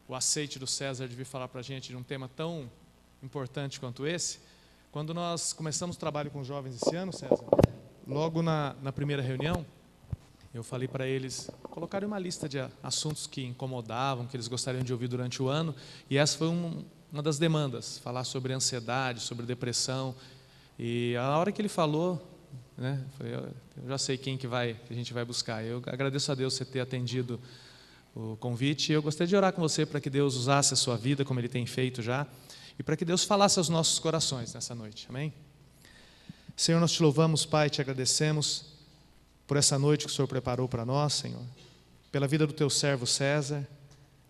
o aceite do César de vir falar para a gente de um tema tão importante quanto esse. Quando nós começamos o trabalho com jovens esse ano, César, logo na primeira reunião, eu falei para eles colocarem uma lista de assuntos que incomodavam, que eles gostariam de ouvir durante o ano, e essa foi uma das demandas, falar sobre ansiedade, sobre depressão. E a hora que ele falou, né, eu já sei quem que a gente vai buscar. Eu agradeço a Deus você ter atendido o convite, e eu gostaria de orar com você para que Deus usasse a sua vida, como Ele tem feito já, e para que Deus falasse aos nossos corações nessa noite, amém? Senhor, nós te louvamos, Pai, te agradecemos por essa noite que o Senhor preparou para nós, Senhor, pela vida do teu servo César.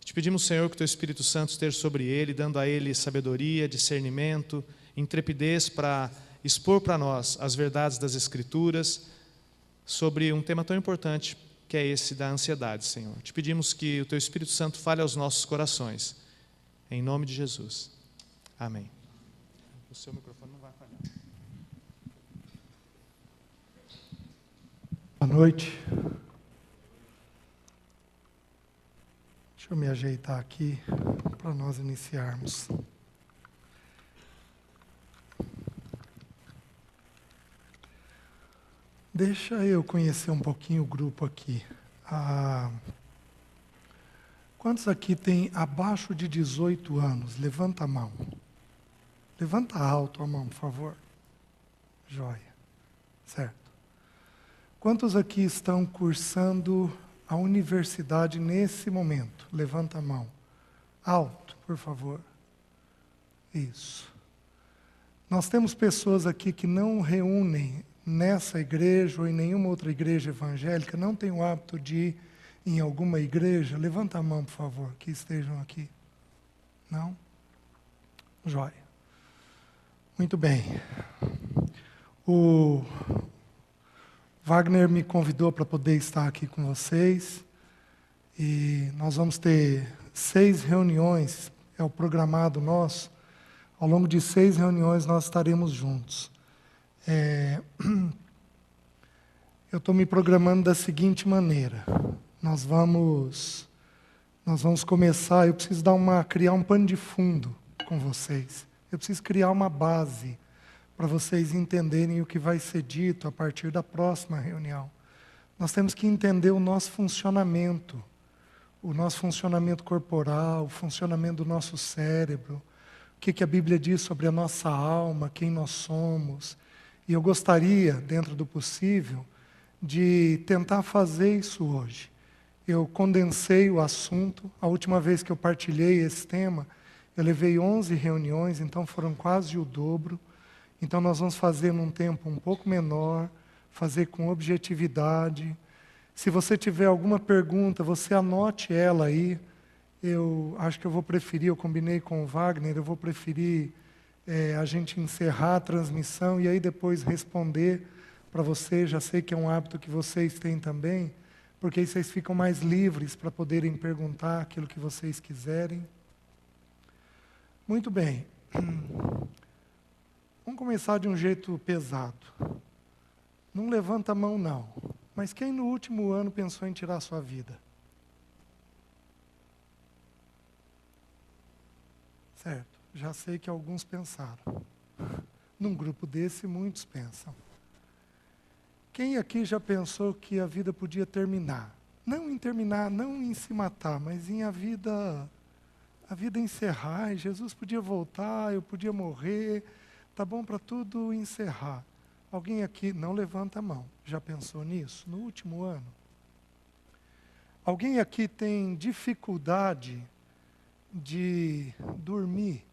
Te pedimos, Senhor, que o teu Espírito Santo esteja sobre ele, dando a ele sabedoria, discernimento, intrepidez para expor para nós as verdades das Escrituras sobre um tema tão importante que é esse da ansiedade, Senhor. Te pedimos que o teu Espírito Santo fale aos nossos corações, em nome de Jesus. Amém. O seu microfone não vai falhar. Boa noite. Deixa eu me ajeitar aqui para nós iniciarmos. Deixa eu conhecer um pouquinho o grupo aqui. Quantos aqui têm abaixo de 18 anos? Levanta a mão. Levanta alto a mão, por favor. Joia. Certo. Quantos aqui estão cursando a universidade nesse momento? Levanta a mão. Alto, por favor. Isso. Nós temos pessoas aqui que não reúnem nessa igreja ou em nenhuma outra igreja evangélica, não têm o hábito de ir em alguma igreja. Levanta a mão, por favor, que estejam aqui. Não? Joia. Muito bem. O Wagner me convidou para poder estar aqui com vocês. E nós vamos ter 6 reuniões, é o programado nosso. Ao longo de 6 reuniões nós estaremos juntos. Eu estou me programando da seguinte maneira. Nós vamos começar, eu preciso criar um pano de fundo com vocês. Eu preciso criar uma base para vocês entenderem o que vai ser dito a partir da próxima reunião. Nós temos que entender o nosso funcionamento corporal, o funcionamento do nosso cérebro, o que a Bíblia diz sobre a nossa alma, quem nós somos. E eu gostaria, dentro do possível, de tentar fazer isso hoje. Eu condensei o assunto. A última vez que eu partilhei esse tema, eu levei 11 reuniões, então foram quase o dobro. Então nós vamos fazer num tempo um pouco menor, fazer com objetividade. Se você tiver alguma pergunta, você anote ela aí. Eu acho que eu vou preferir, eu combinei com o Wagner, eu vou preferir a gente encerrar a transmissão e aí depois responder para vocês. Já sei que é um hábito que vocês têm também, porque aí vocês ficam mais livres para poderem perguntar aquilo que vocês quiserem. Muito bem. Vamos começar de um jeito pesado. Não levanta a mão, não. Mas quem no último ano pensou em tirar a sua vida? Certo. Já sei que alguns pensaram. Num grupo desse, muitos pensam. Quem aqui já pensou que a vida podia terminar? Não em terminar, não em se matar, mas em a vida encerrar. Jesus podia voltar, eu podia morrer. Tá bom para tudo encerrar. Alguém aqui não levanta a mão. Já pensou nisso? No último ano? Alguém aqui tem dificuldade de dormir?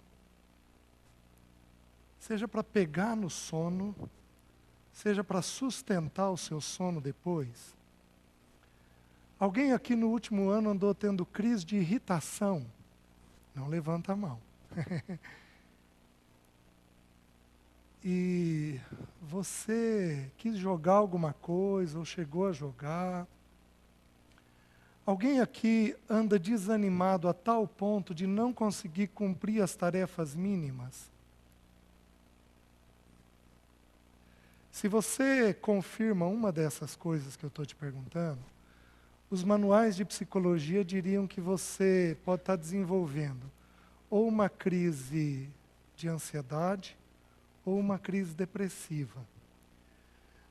Seja para pegar no sono, seja para sustentar o seu sono depois. Alguém aqui no último ano andou tendo crise de irritação? Não levanta a mão. E você quis jogar alguma coisa ou chegou a jogar? Alguém aqui anda desanimado a tal ponto de não conseguir cumprir as tarefas mínimas? Se você confirma uma dessas coisas que eu estou te perguntando, os manuais de psicologia diriam que você pode estar desenvolvendo ou uma crise de ansiedade ou uma crise depressiva.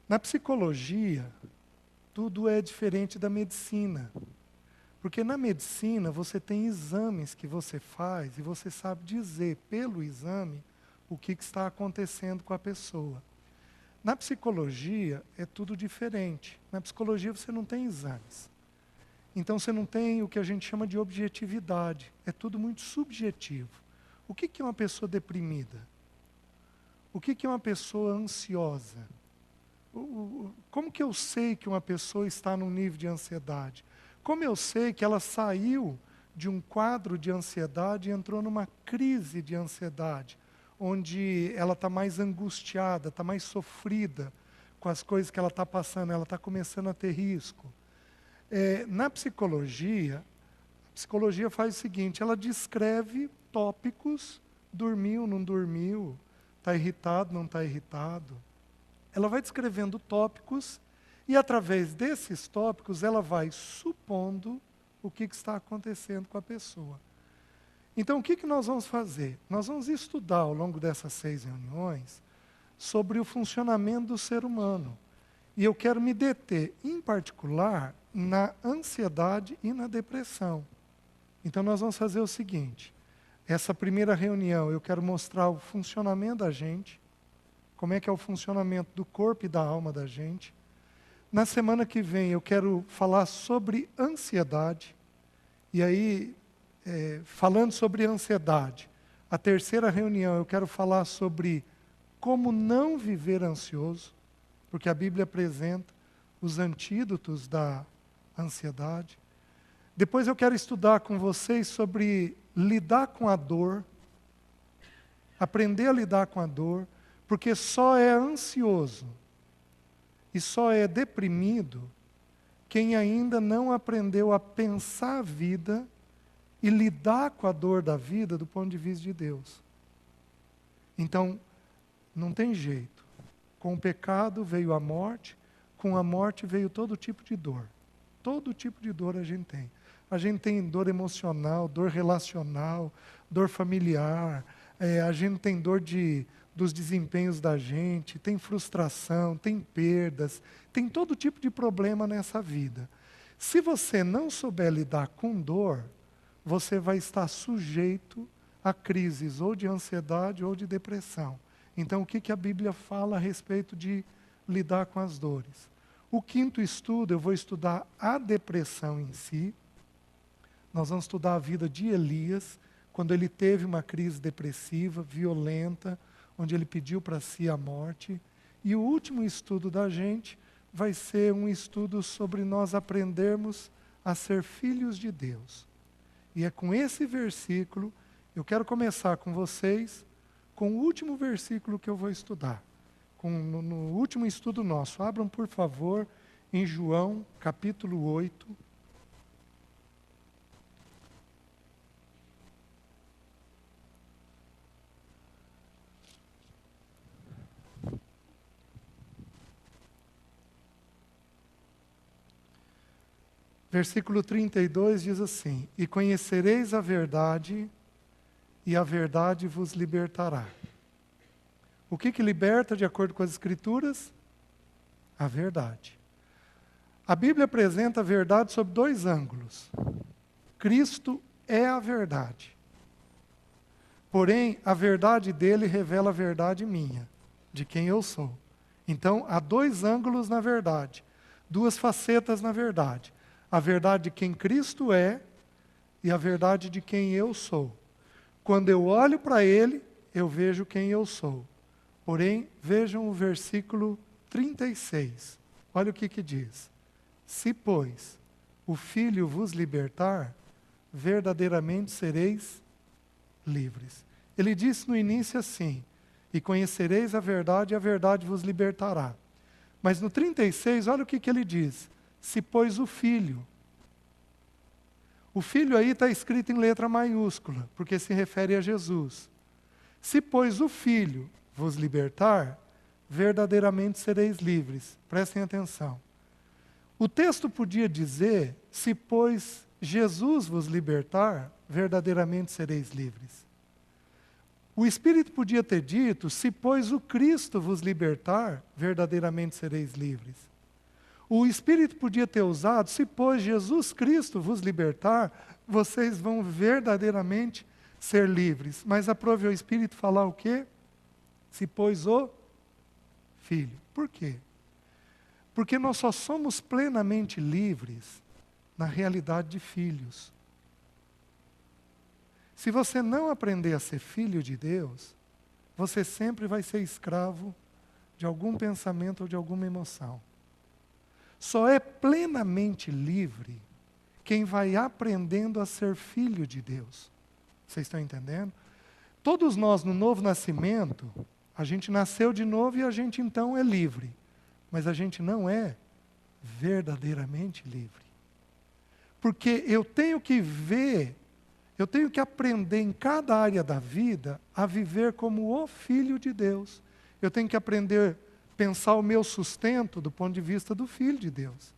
Na psicologia, tudo é diferente da medicina. Porque na medicina você tem exames que você faz e você sabe dizer pelo exame o que está acontecendo com a pessoa. Na psicologia é tudo diferente. Na psicologia você não tem exames. Então você não tem o que a gente chama de objetividade. É tudo muito subjetivo. O que é uma pessoa deprimida? O que é uma pessoa ansiosa? Como que eu sei que uma pessoa está num nível de ansiedade? Como eu sei que ela saiu de um quadro de ansiedade e entrou numa crise de ansiedade, onde ela está mais angustiada, está mais sofrida com as coisas que ela está passando, ela está começando a ter risco? Na psicologia, a psicologia faz o seguinte, ela descreve tópicos, dormiu, não dormiu, está irritado, não está irritado. Ela vai descrevendo tópicos e, através desses tópicos, ela vai supondo o que está acontecendo com a pessoa. Então, o que nós vamos fazer? Nós vamos estudar, ao longo dessas 6 reuniões, sobre o funcionamento do ser humano. E eu quero me deter, em particular, na ansiedade e na depressão. Então, nós vamos fazer o seguinte. Essa primeira reunião, eu quero mostrar o funcionamento da gente, como é que é o funcionamento do corpo e da alma da gente. Na semana que vem eu quero falar sobre ansiedade. E aí, falando sobre ansiedade, a terceira reunião eu quero falar sobre como não viver ansioso, porque a Bíblia apresenta os antídotos da ansiedade. Depois eu quero estudar com vocês sobre lidar com a dor, aprender a lidar com a dor, porque só é ansioso e só é deprimido quem ainda não aprendeu a pensar a vida e lidar com a dor da vida do ponto de vista de Deus. Então, não tem jeito. Com o pecado veio a morte, com a morte veio todo tipo de dor. Todo tipo de dor a gente tem. A gente tem dor emocional, dor relacional, dor familiar, a gente tem dor dos desempenhos da gente, tem frustração, tem perdas, tem todo tipo de problema nessa vida. Se você não souber lidar com dor, você vai estar sujeito a crises ou de ansiedade ou de depressão. Então, o que a Bíblia fala a respeito de lidar com as dores? O 5º estudo, eu vou estudar a depressão em si. Nós vamos estudar a vida de Elias, quando ele teve uma crise depressiva, violenta, onde ele pediu para si a morte. E o último estudo da gente vai ser um estudo sobre nós aprendermos a ser filhos de Deus. E é com esse versículo, eu quero começar com vocês, com o último versículo que eu vou estudar. No último estudo nosso. Abram, por favor, em João, capítulo 8. Versículo 32 diz assim: E conhecereis a verdade, e a verdade vos libertará. O que liberta de acordo com as Escrituras? A verdade. A Bíblia apresenta a verdade sob 2 ângulos. Cristo é a verdade. Porém, a verdade dele revela a verdade minha, de quem eu sou. Então, há 2 ângulos na verdade, 2 facetas na verdade. A verdade de quem Cristo é e a verdade de quem eu sou. Quando eu olho para ele, eu vejo quem eu sou. Porém, vejam o versículo 36. Olha o que diz. Se, pois, o Filho vos libertar, verdadeiramente sereis livres. Ele disse no início assim: E conhecereis a verdade vos libertará. Mas no 36, olha o que ele diz. Se, pois, o Filho. O Filho aí está escrito em letra maiúscula, porque se refere a Jesus. Se, pois, o Filho vos libertar, verdadeiramente sereis livres. Prestem atenção. O texto podia dizer, se pois Jesus vos libertar, verdadeiramente sereis livres. O Espírito podia ter dito, se pois o Cristo vos libertar, verdadeiramente sereis livres. O Espírito podia ter usado, se pois Jesus Cristo vos libertar, vocês vão verdadeiramente ser livres. Mas aprove o Espírito falar o quê? Se pois o Filho. Por quê? Porque nós só somos plenamente livres na realidade de filhos. Se você não aprender a ser filho de Deus, você sempre vai ser escravo de algum pensamento ou de alguma emoção. Só é plenamente livre quem vai aprendendo a ser filho de Deus. Vocês estão entendendo? Todos nós, no novo nascimento, a gente nasceu de novo e a gente então é livre. Mas a gente não é verdadeiramente livre. Porque eu tenho que ver, eu tenho que aprender em cada área da vida a viver como o Filho de Deus. Eu tenho que aprender a pensar o meu sustento do ponto de vista do Filho de Deus.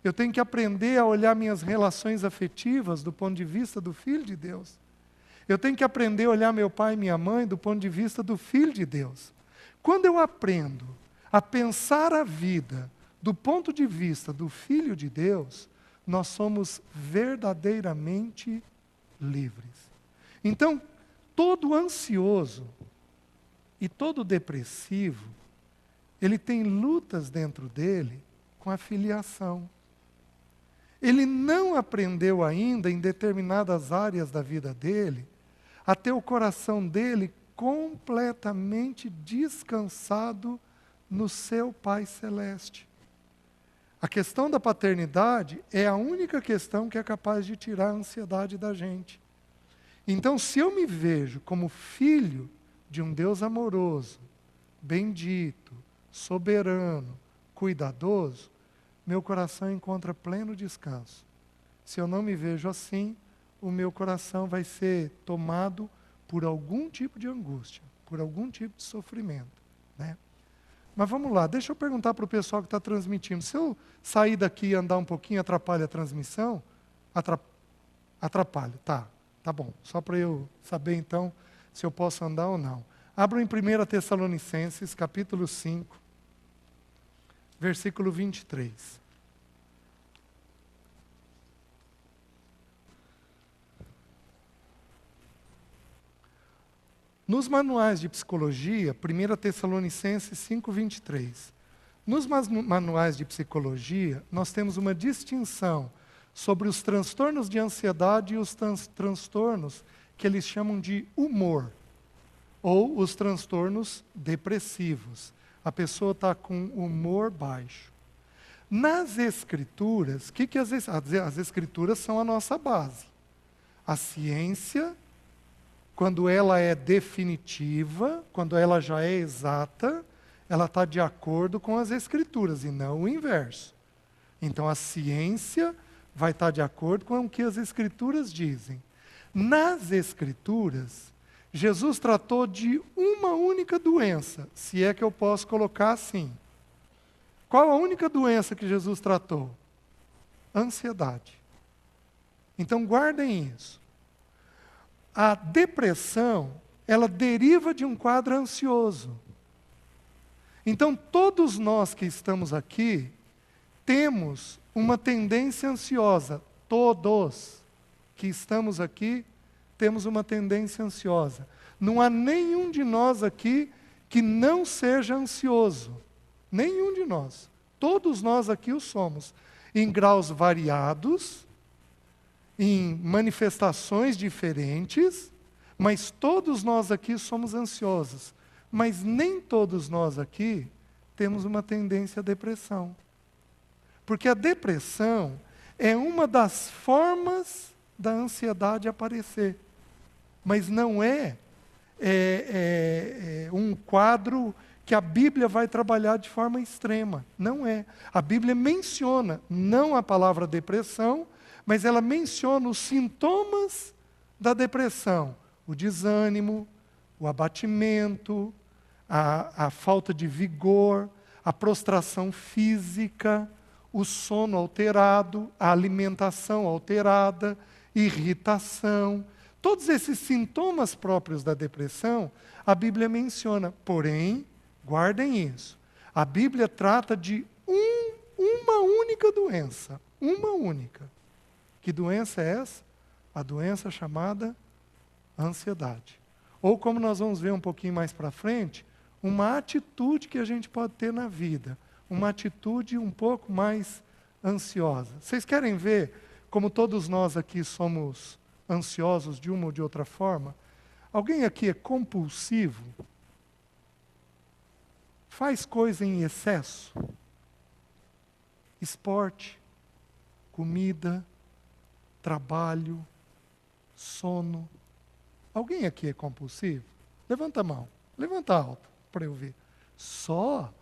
Eu tenho que aprender a olhar minhas relações afetivas do ponto de vista do Filho de Deus. Eu tenho que aprender a olhar meu pai e minha mãe do ponto de vista do Filho de Deus. Quando eu aprendo a pensar a vida do ponto de vista do Filho de Deus, nós somos verdadeiramente livres. Então, todo ansioso e todo depressivo, ele tem lutas dentro dele com a filiação. Ele não aprendeu ainda, em determinadas áreas da vida dele, a ter o coração dele completamente descansado no seu Pai Celeste. A questão da paternidade é a única questão que é capaz de tirar a ansiedade da gente. Então, se eu me vejo como filho de um Deus amoroso, bendito, soberano, cuidadoso, meu coração encontra pleno descanso. Se eu não me vejo assim, o meu coração vai ser tomado por algum tipo de angústia, por algum tipo de sofrimento, né? Mas vamos lá, deixa eu perguntar para o pessoal que está transmitindo. Se eu sair daqui e andar um pouquinho, atrapalha a transmissão? Atrapalha, tá bom. Só para eu saber então se eu posso andar ou não. Abram em 1 Tessalonicenses, capítulo 5, versículo 23. Nos manuais de psicologia, 1 Tessalonicenses 5, 23. Nos manuais de psicologia, nós temos uma distinção sobre os transtornos de ansiedade e os transtornos que eles chamam de humor, ou os transtornos depressivos. A pessoa está com humor baixo. Nas Escrituras, as Escrituras são a nossa base. A ciência, quando ela é definitiva, quando ela já é exata, ela está de acordo com as Escrituras e não o inverso. Então a ciência vai estar de acordo com o que as Escrituras dizem. Nas Escrituras, Jesus tratou de uma única doença, se é que eu posso colocar assim. Qual a única doença que Jesus tratou? Ansiedade. Então guardem isso. A depressão, ela deriva de um quadro ansioso. Então, todos nós que estamos aqui, temos uma tendência ansiosa. Todos que estamos aqui, temos uma tendência ansiosa. Não há nenhum de nós aqui que não seja ansioso. Nenhum de nós. Todos nós aqui o somos. Em graus variados, em manifestações diferentes, mas todos nós aqui somos ansiosos. Mas nem todos nós aqui temos uma tendência à depressão. Porque a depressão é uma das formas da ansiedade aparecer. Mas não é um quadro que a Bíblia vai trabalhar de forma extrema. Não é. A Bíblia menciona, não a palavra depressão, mas ela menciona os sintomas da depressão. O desânimo, o abatimento, a falta de vigor, a prostração física, o sono alterado, a alimentação alterada, irritação. Todos esses sintomas próprios da depressão, a Bíblia menciona. Porém, guardem isso. A Bíblia trata de uma única doença. Uma única. Que doença é essa? A doença chamada ansiedade. Ou como nós vamos ver um pouquinho mais para frente, uma atitude que a gente pode ter na vida. Uma atitude um pouco mais ansiosa. Vocês querem ver como todos nós aqui somos ansiosos de uma ou de outra forma? Alguém aqui é compulsivo? Faz coisa em excesso? Esporte, comida, trabalho, sono. Alguém aqui é compulsivo? Levanta a mão. Levanta alto para eu ver. Só?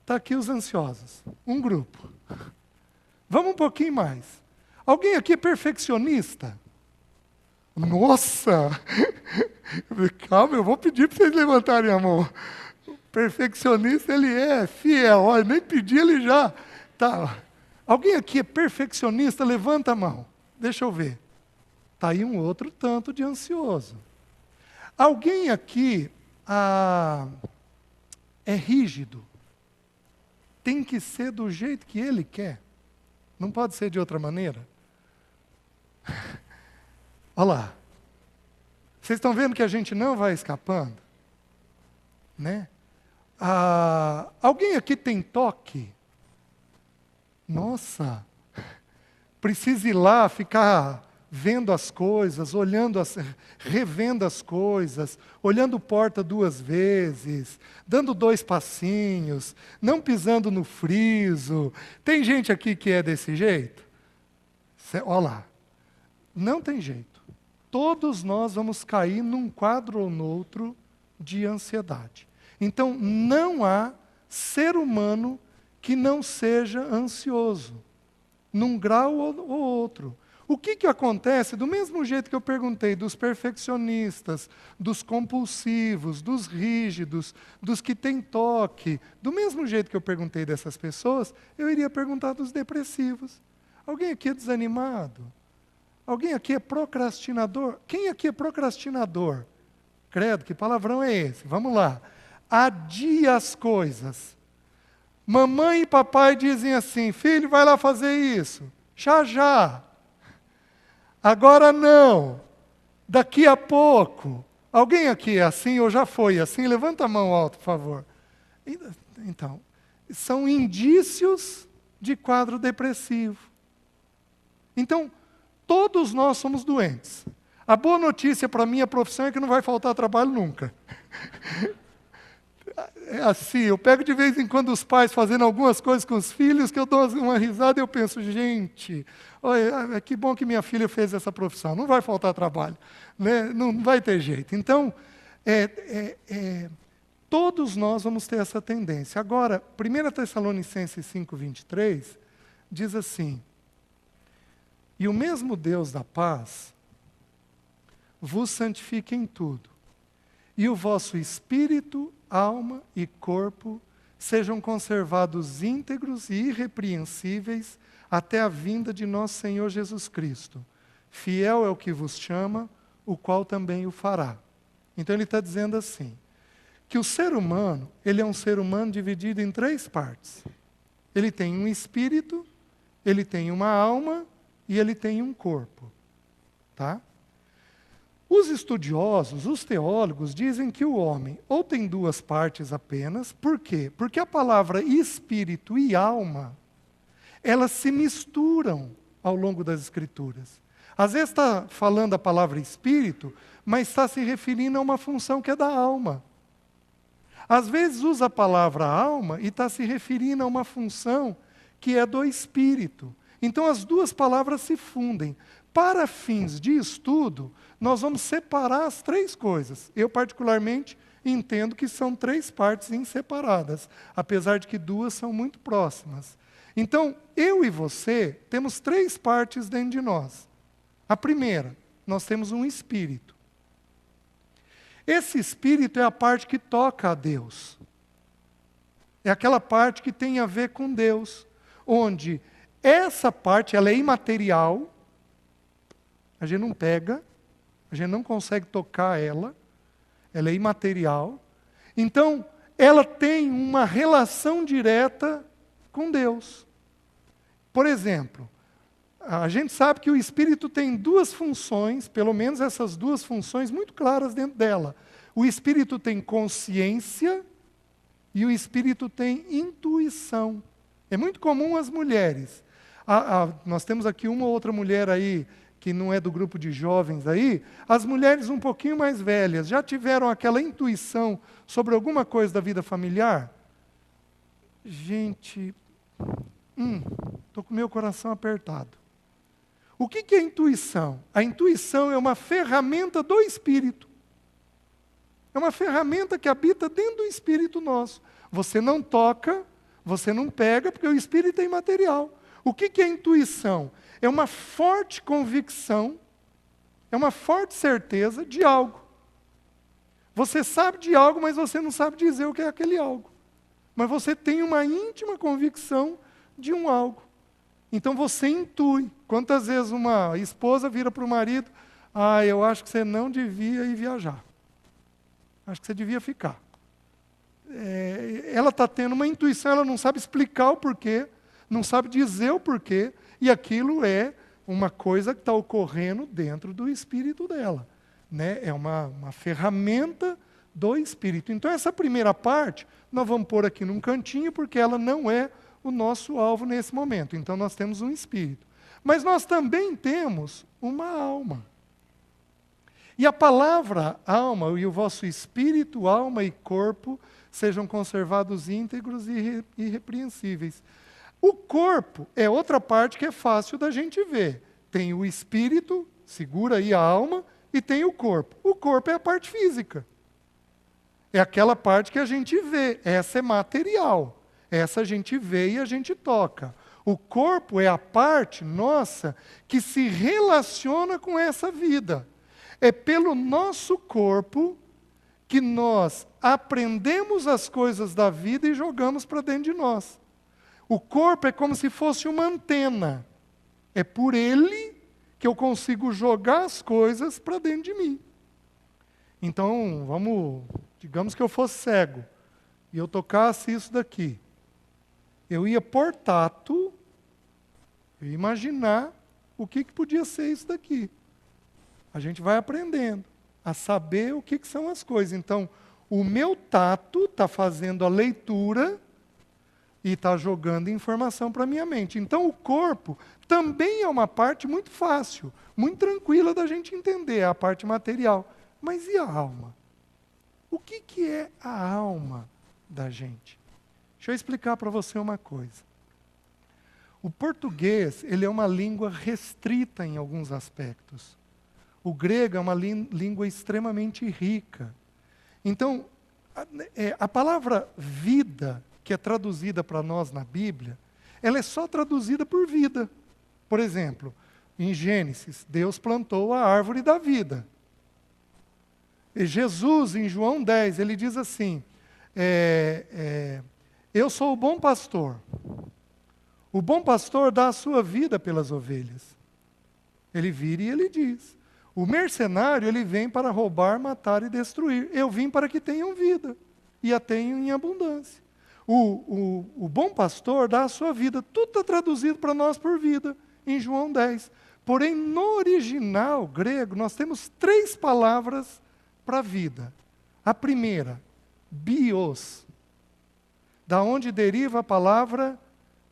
Está aqui os ansiosos. Um grupo. Vamos um pouquinho mais. Alguém aqui é perfeccionista? Nossa! Calma, eu vou pedir para vocês levantarem a mão. O perfeccionista, ele é fiel. Olha, nem pedi, ele já. Tá. Alguém aqui é perfeccionista? Levanta a mão. Deixa eu ver. Está aí um outro tanto de ansioso. Alguém aqui é rígido? Tem que ser do jeito que ele quer. Não pode ser de outra maneira. Olha lá. Vocês estão vendo que a gente não vai escapando? Né? Alguém aqui tem toque? Nossa. Precisa ir lá, ficar vendo as coisas, revendo as coisas, olhando porta 2 vezes, dando 2 passinhos, não pisando no friso. Tem gente aqui que é desse jeito? Olha lá. Não tem jeito. Todos nós vamos cair num quadro ou noutro de ansiedade. Então, não há ser humano que não seja ansioso, num grau ou outro. O que acontece? Do mesmo jeito que eu perguntei dos perfeccionistas, dos compulsivos, dos rígidos, dos que têm toque, do mesmo jeito que eu perguntei dessas pessoas, eu iria perguntar dos depressivos. Alguém aqui é desanimado? Alguém aqui é procrastinador? Quem aqui é procrastinador? Credo, que palavrão é esse? Vamos lá. Adia as coisas. Mamãe e papai dizem assim: filho, vai lá fazer isso. Já, já. Agora não. Daqui a pouco. Alguém aqui é assim ou já foi assim? Levanta a mão alto, por favor. Então, são indícios de quadro depressivo. Então, todos nós somos doentes. A boa notícia para a minha profissão é que não vai faltar trabalho nunca. É assim, eu pego de vez em quando os pais fazendo algumas coisas com os filhos, que eu dou uma risada e eu penso, gente, olha, que bom que minha filha fez essa profissão, não vai faltar trabalho, né? Não vai ter jeito. Então, todos nós vamos ter essa tendência. Agora, 1 Tessalonicenses 5:23 diz assim: e o mesmo Deus da paz vos santifique em tudo, e o vosso espírito, alma e corpo sejam conservados íntegros e irrepreensíveis até a vinda de nosso Senhor Jesus Cristo. Fiel é o que vos chama, o qual também o fará. Então ele está dizendo assim, que o ser humano, ele é um ser humano dividido em 3 partes. Ele tem um espírito, ele tem uma alma e ele tem um corpo. Tá? Os estudiosos, os teólogos, dizem que o homem ou tem 2 partes apenas. Por quê? Porque a palavra espírito e alma, elas se misturam ao longo das Escrituras. Às vezes está falando a palavra espírito, mas está se referindo a uma função que é da alma. Às vezes usa a palavra alma e está se referindo a uma função que é do espírito. Então as 2 palavras se fundem. Para fins de estudo, nós vamos separar as 3 coisas. Eu, particularmente, entendo que são 3 partes inseparadas, apesar de que 2 são muito próximas. Então, eu e você temos 3 partes dentro de nós. A primeira, nós temos um espírito. Esse espírito é a parte que toca a Deus. É aquela parte que tem a ver com Deus, onde essa parte ela é imaterial, a gente não pega, a gente não consegue tocar ela é imaterial. Então, ela tem uma relação direta com Deus. Por exemplo, a gente sabe que o Espírito tem duas funções, pelo menos essas duas funções muito claras dentro dela. O Espírito tem consciência e o Espírito tem intuição. É muito comum as mulheres. Nós temos aqui uma ou outra mulher aí, que não é do grupo de jovens aí, as mulheres um pouquinho mais velhas, já tiveram aquela intuição sobre alguma coisa da vida familiar? Gente, estou com o meu coração apertado. O que é intuição? A intuição é uma ferramenta do Espírito. É uma ferramenta que habita dentro do Espírito nosso. Você não toca, você não pega, porque o Espírito é imaterial. O que é intuição? É uma forte convicção, é uma forte certeza de algo. Você sabe de algo, mas você não sabe dizer o que é aquele algo. Mas você tem uma íntima convicção de um algo. Então você intui. Quantas vezes uma esposa vira para o marido, eu acho que você não devia ir viajar. Acho que você devia ficar. Ela está tendo uma intuição, ela não sabe explicar o porquê, não sabe dizer o porquê, e aquilo é uma coisa que está ocorrendo dentro do espírito dela. Né? É uma ferramenta do Espírito. Então, essa primeira parte, nós vamos pôr aqui num cantinho, porque ela não é o nosso alvo nesse momento. Então, nós temos um Espírito. Mas nós também temos uma alma. E a palavra alma, e o vosso espírito, alma e corpo, sejam conservados íntegros e irrepreensíveis. O corpo é outra parte que é fácil da gente ver. Tem o espírito, segura aí a alma, e tem o corpo. O corpo é a parte física. É aquela parte que a gente vê. Essa é material. Essa a gente vê e a gente toca. O corpo é a parte nossa que se relaciona com essa vida. É pelo nosso corpo que nós aprendemos as coisas da vida e jogamos para dentro de nós. O corpo é como se fosse uma antena. É por ele que eu consigo jogar as coisas para dentro de mim. Então, digamos que eu fosse cego e eu tocasse isso daqui. Eu ia por tato, eu ia imaginar o que podia ser isso daqui. A gente vai aprendendo a saber o que são as coisas. Então, o meu tato está fazendo a leitura e está jogando informação para a minha mente. Então, o corpo também é uma parte muito fácil, muito tranquila da gente entender, a parte material. Mas e a alma? O que é a alma da gente? Deixa eu explicar para você uma coisa. O português, ele é uma língua restrita em alguns aspectos. O grego é uma língua extremamente rica. Então, a palavra vida, que é traduzida para nós na Bíblia, ela é só traduzida por vida. Por exemplo, em Gênesis, Deus plantou a árvore da vida. E Jesus, em João 10, ele diz assim, eu sou o bom pastor. O bom pastor dá a sua vida pelas ovelhas. Ele vira e ele diz. O mercenário, ele vem para roubar, matar e destruir. Eu vim para que tenham vida, e a tenham em abundância. O bom pastor dá a sua vida. Tudo está traduzido para nós por vida, em João 10. Porém, no original grego, nós temos 3 palavras para vida. A primeira, bios, da onde deriva a palavra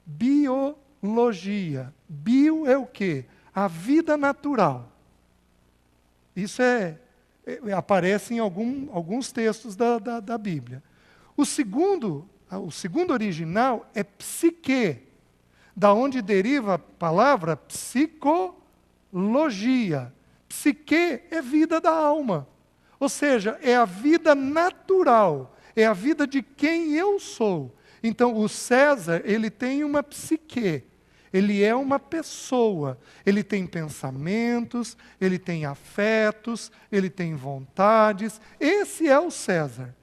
biologia. Bio é o quê? A vida natural. Isso aparece em alguns textos da Bíblia. O segundo original é psique, da onde deriva a palavra psicologia. Psique é vida da alma. Ou seja, é a vida natural, é a vida de quem eu sou. Então, o César, ele tem uma psique. Ele é uma pessoa, ele tem pensamentos, ele tem afetos, ele tem vontades. Esse é o César,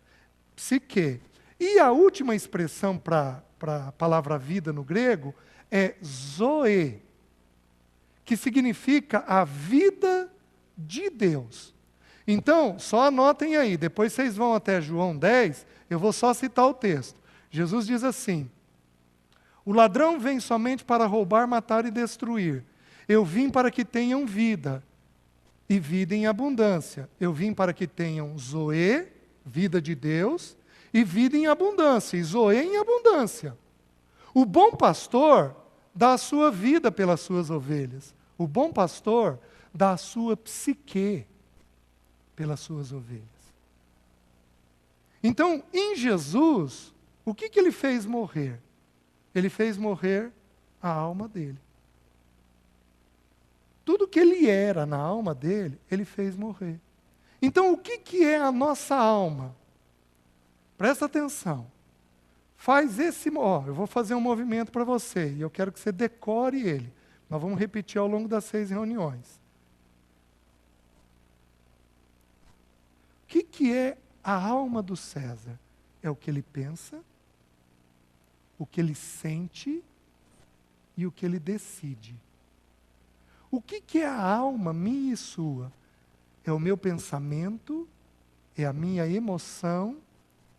psique. E a última expressão para a palavra vida no grego é zoe, que significa a vida de Deus. Então, só anotem aí, depois vocês vão até João 10, eu vou só citar o texto. Jesus diz assim: o ladrão vem somente para roubar, matar e destruir. Eu vim para que tenham vida, e vida em abundância. Eu vim para que tenham zoe, vida de Deus, e vida em abundância, e zoe em abundância. O bom pastor dá a sua vida pelas suas ovelhas. O bom pastor dá a sua psique pelas suas ovelhas. Então, em Jesus, o que ele fez morrer? Ele fez morrer a alma dele. Tudo que ele era na alma dele, ele fez morrer. Então, o que é a nossa alma? Presta atenção. Faz esse... eu vou fazer um movimento para você, e eu quero que você decore ele. Nós vamos repetir ao longo das 6 reuniões. O que é a alma do César? É o que ele pensa, o que ele sente e o que ele decide. O que é a alma minha e sua? É o meu pensamento, é a minha emoção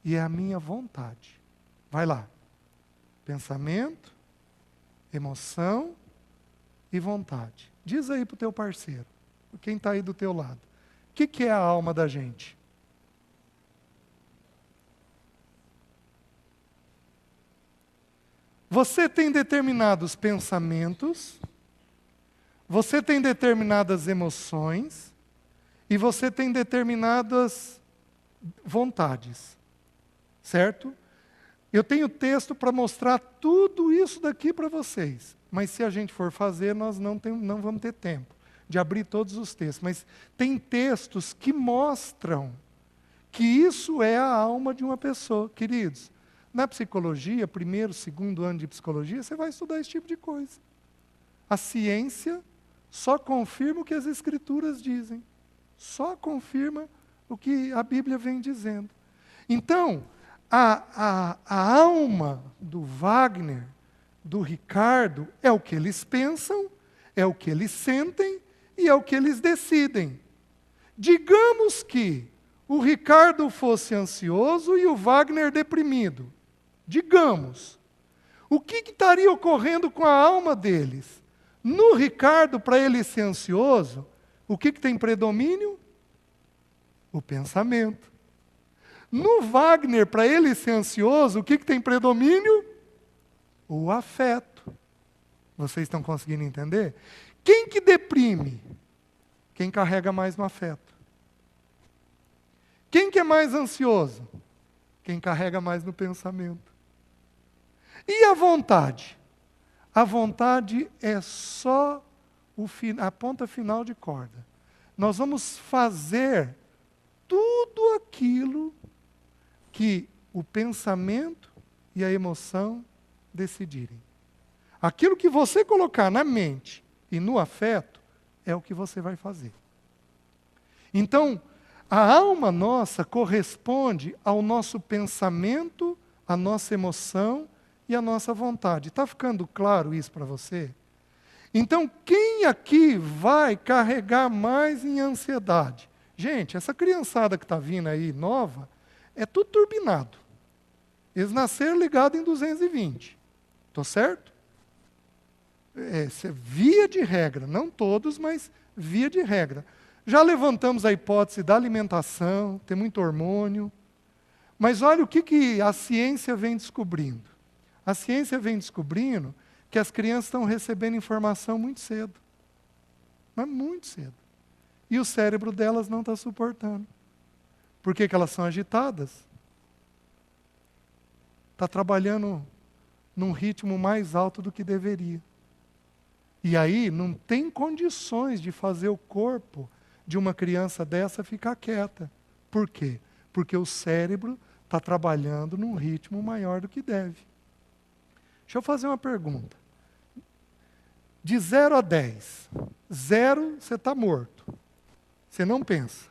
e é a minha vontade. Vai lá. Pensamento, emoção e vontade. Diz aí para o teu parceiro, quem está aí do teu lado. O que é a alma da gente? Você tem determinados pensamentos, você tem determinadas emoções e você tem determinadas vontades, certo? Eu tenho texto para mostrar tudo isso daqui para vocês, mas se a gente for fazer, nós não vamos ter tempo de abrir todos os textos. Mas tem textos que mostram que isso é a alma de uma pessoa. Queridos, na psicologia, primeiro, segundo ano de psicologia, você vai estudar esse tipo de coisa. A ciência só confirma o que as escrituras dizem. Só confirma o que a Bíblia vem dizendo. Então, a alma do Wagner, do Ricardo, é o que eles pensam, é o que eles sentem e é o que eles decidem. Digamos que o Ricardo fosse ansioso e o Wagner deprimido. Digamos. O que estaria ocorrendo com a alma deles? No Ricardo, para ele ser ansioso, o que tem predomínio? O pensamento. No Wagner, para ele ser ansioso, o que tem predomínio? O afeto. Vocês estão conseguindo entender? Quem que deprime? Quem carrega mais no afeto. Quem que é mais ansioso? Quem carrega mais no pensamento. E a vontade? A vontade é só a ponta final de corda. Nós vamos fazer tudo aquilo que o pensamento e a emoção decidirem. Aquilo que você colocar na mente e no afeto é o que você vai fazer. Então, a alma nossa corresponde ao nosso pensamento, à nossa emoção e à nossa vontade. Está ficando claro isso para você? Então, quem aqui vai carregar mais em ansiedade? Gente, essa criançada que está vindo aí, nova, é tudo turbinado. Eles nasceram ligados em 220. Estou certo? Via de regra, não todos, mas via de regra. Já levantamos a hipótese da alimentação, tem muito hormônio. Mas olha o que a ciência vem descobrindo. A ciência vem descobrindo que as crianças estão recebendo informação muito cedo. Mas muito cedo. E o cérebro delas não está suportando. Por que elas são agitadas? Está trabalhando num ritmo mais alto do que deveria. E aí não tem condições de fazer o corpo de uma criança dessa ficar quieta. Por quê? Porque o cérebro está trabalhando num ritmo maior do que deve. Deixa eu fazer uma pergunta. De 0 a 10. 0, você está morto. Você não pensa.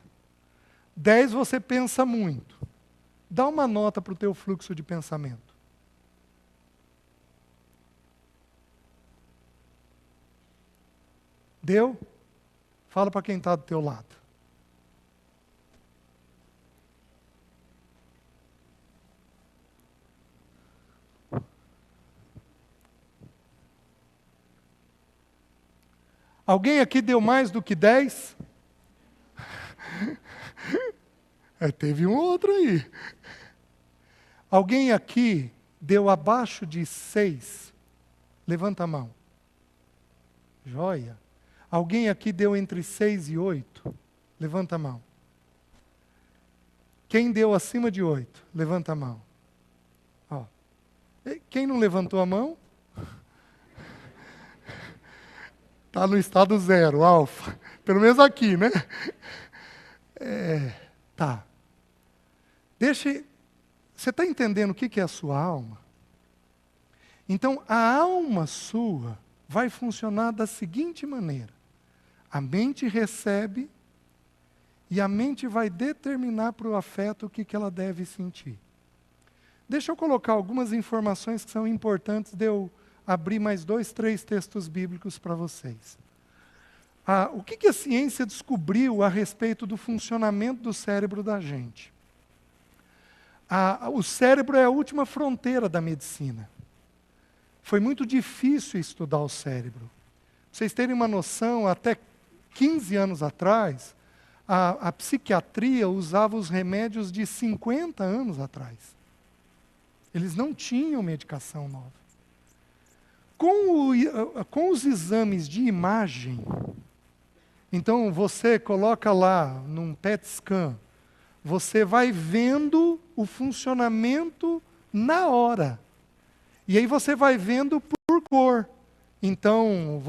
10, você pensa muito. Dá uma nota para o teu fluxo de pensamento. Deu? Fala para quem está do teu lado. Alguém aqui deu mais do que 10? Teve um outro aí. Alguém aqui deu abaixo de 6? Levanta a mão. Joia. Alguém aqui deu entre 6 e 8? Levanta a mão. Quem deu acima de 8? Levanta a mão. Ó. Quem não levantou a mão? Está no estado 0, alfa. Pelo menos aqui, né? Tá. Você está entendendo o que é a sua alma? Então, a alma sua vai funcionar da seguinte maneira. A mente recebe e a mente vai determinar para o afeto o que ela deve sentir. Deixa eu colocar algumas informações que são importantes de eu abrir mais 2, 3 textos bíblicos para vocês. O que a ciência descobriu a respeito do funcionamento do cérebro da gente? O cérebro é a última fronteira da medicina. Foi muito difícil estudar o cérebro. Pra vocês terem uma noção, até 15 anos atrás, a psiquiatria usava os remédios de 50 anos atrás. Eles não tinham medicação nova. Com os exames de imagem, então você coloca lá num PET scan, você vai vendo o funcionamento na hora. E aí você vai vendo por cor. Então,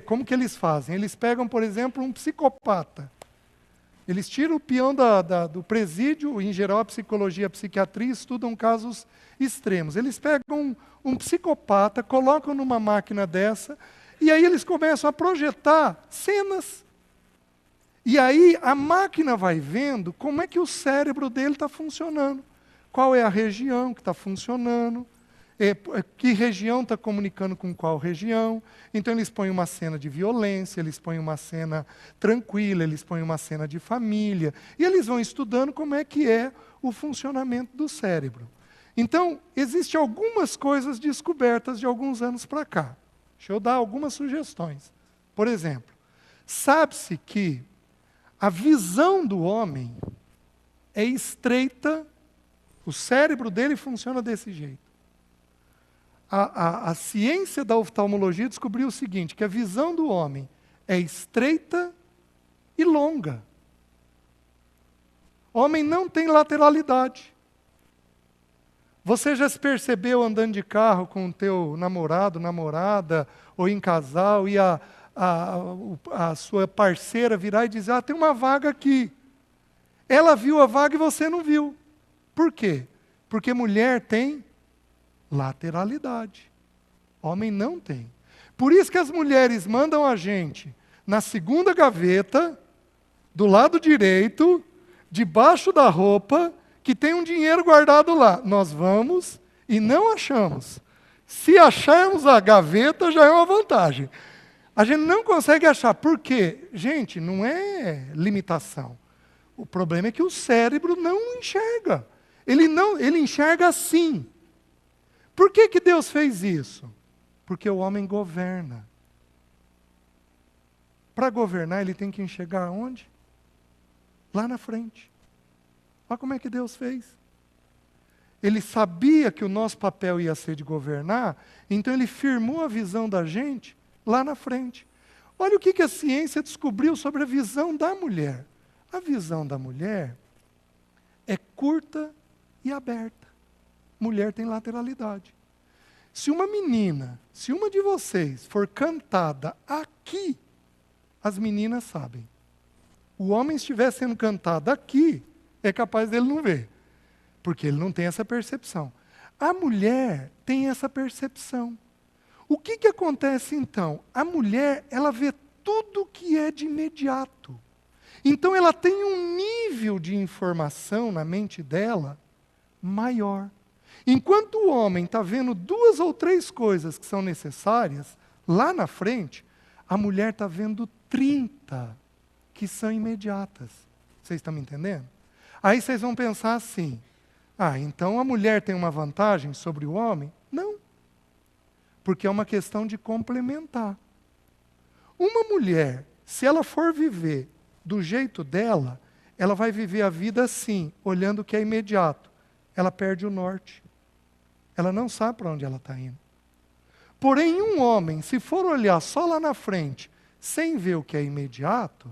como que eles fazem? Eles pegam, por exemplo, um psicopata. Eles tiram o peão do presídio, em geral a psicologia e a psiquiatria estudam casos extremos. Eles pegam um psicopata, colocam numa máquina dessa, e aí eles começam a projetar cenas. E aí a máquina vai vendo como é que o cérebro dele está funcionando. Qual é a região que está funcionando, que região está comunicando com qual região. Então eles põem uma cena de violência, eles põem uma cena tranquila, eles põem uma cena de família, e eles vão estudando como é que é o funcionamento do cérebro. Então, existem algumas coisas descobertas de alguns anos para cá. Deixa eu dar algumas sugestões. Por exemplo, sabe-se que a visão do homem é estreita, o cérebro dele funciona desse jeito. A ciência da oftalmologia descobriu o seguinte, que a visão do homem é estreita e longa. O homem não tem lateralidade. Você já se percebeu andando de carro com o teu namorado, namorada, ou em casal, e a sua parceira virar e dizer, tem uma vaga aqui. Ela viu a vaga e você não viu. Por quê? Porque mulher tem lateralidade. Homem não tem. Por isso que as mulheres mandam a gente na segunda gaveta, do lado direito, debaixo da roupa, que tem um dinheiro guardado lá. Nós vamos e não achamos. Se acharmos a gaveta, já é uma vantagem. A gente não consegue achar. Por quê? Gente, não é limitação. O problema é que o cérebro não enxerga. Ele enxerga assim. Por que Deus fez isso? Porque o homem governa. Para governar, ele tem que enxergar onde? Lá na frente. Olha como é que Deus fez. Ele sabia que o nosso papel ia ser de governar, então ele firmou a visão da gente lá na frente. Olha o que a ciência descobriu sobre a visão da mulher. A visão da mulher é curta e aberta. Mulher tem lateralidade. Se uma de vocês for cantada aqui, as meninas sabem. O homem estiver sendo cantado aqui, é capaz dele não ver, porque ele não tem essa percepção. A mulher tem essa percepção. O que acontece então? A mulher, ela vê tudo que é de imediato. Então ela tem um nível de informação na mente dela maior. Enquanto o homem está vendo 2 ou 3 coisas que são necessárias, lá na frente, a mulher está vendo 30 que são imediatas. Vocês estão me entendendo? Aí vocês vão pensar assim, então a mulher tem uma vantagem sobre o homem? Não. Porque é uma questão de complementar. Uma mulher, se ela for viver do jeito dela, ela vai viver a vida assim, olhando o que é imediato. Ela perde o norte. Ela não sabe para onde ela está indo. Porém, um homem, se for olhar só lá na frente, sem ver o que é imediato,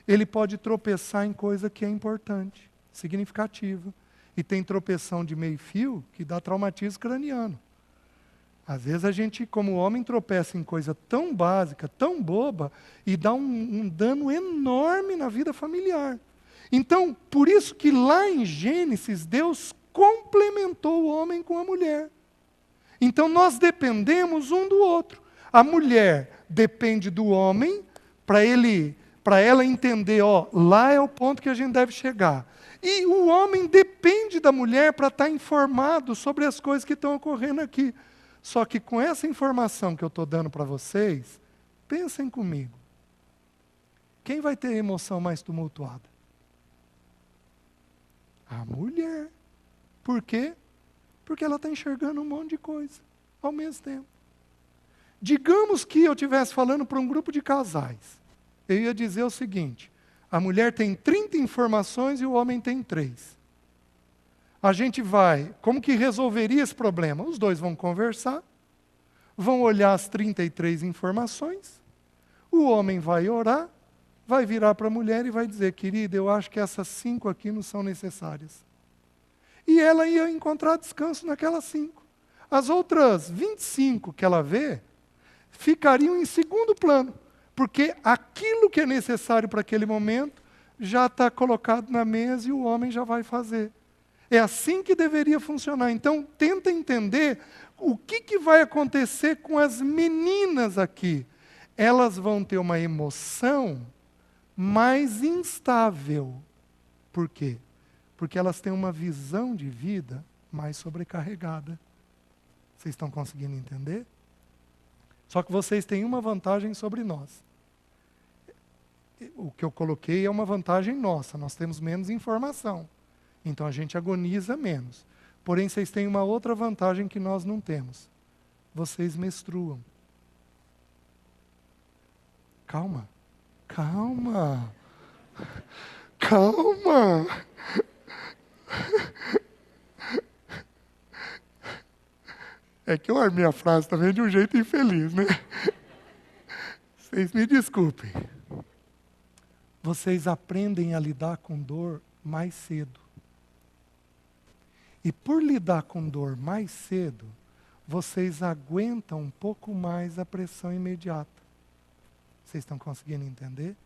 ele pode tropeçar em coisa que é importante, significativa. E tem tropeção de meio fio que dá traumatismo craniano. Às vezes a gente, como homem, tropeça em coisa tão básica, tão boba, e dá um dano enorme na vida familiar. Então, por isso que lá em Gênesis, Deus complementou o homem com a mulher. Então, nós dependemos um do outro. A mulher depende do homem, para ela entender, lá é o ponto que a gente deve chegar. E o homem depende da mulher para estar informado sobre as coisas que estão ocorrendo aqui. Só que com essa informação que eu estou dando para vocês, pensem comigo. Quem vai ter a emoção mais tumultuada? A mulher. Por quê? Porque ela está enxergando um monte de coisa ao mesmo tempo. Digamos que eu estivesse falando para um grupo de casais. Eu ia dizer o seguinte, a mulher tem 30 informações e o homem tem 3. A gente vai, como que resolveria esse problema? Os dois vão conversar, vão olhar as 33 informações, o homem vai orar, vai virar para a mulher e vai dizer, querida, eu acho que essas 5 aqui não são necessárias. E ela ia encontrar descanso naquelas 5. As outras 25 que ela vê, ficariam em segundo plano, porque aquilo que é necessário para aquele momento já está colocado na mesa e o homem já vai fazer. É assim que deveria funcionar. Então, tenta entender o que vai acontecer com as meninas aqui. Elas vão ter uma emoção mais instável. Por quê? Porque elas têm uma visão de vida mais sobrecarregada. Vocês estão conseguindo entender? Só que vocês têm uma vantagem sobre nós. O que eu coloquei é uma vantagem nossa. Nós temos menos informação. Então a gente agoniza menos. Porém, vocês têm uma outra vantagem que nós não temos. Vocês menstruam. Calma. Calma. Calma. É que eu armei a frase também de um jeito infeliz, né? Vocês me desculpem. Vocês aprendem a lidar com dor mais cedo. E por lidar com dor mais cedo, vocês aguentam um pouco mais a pressão imediata. Vocês estão conseguindo entender?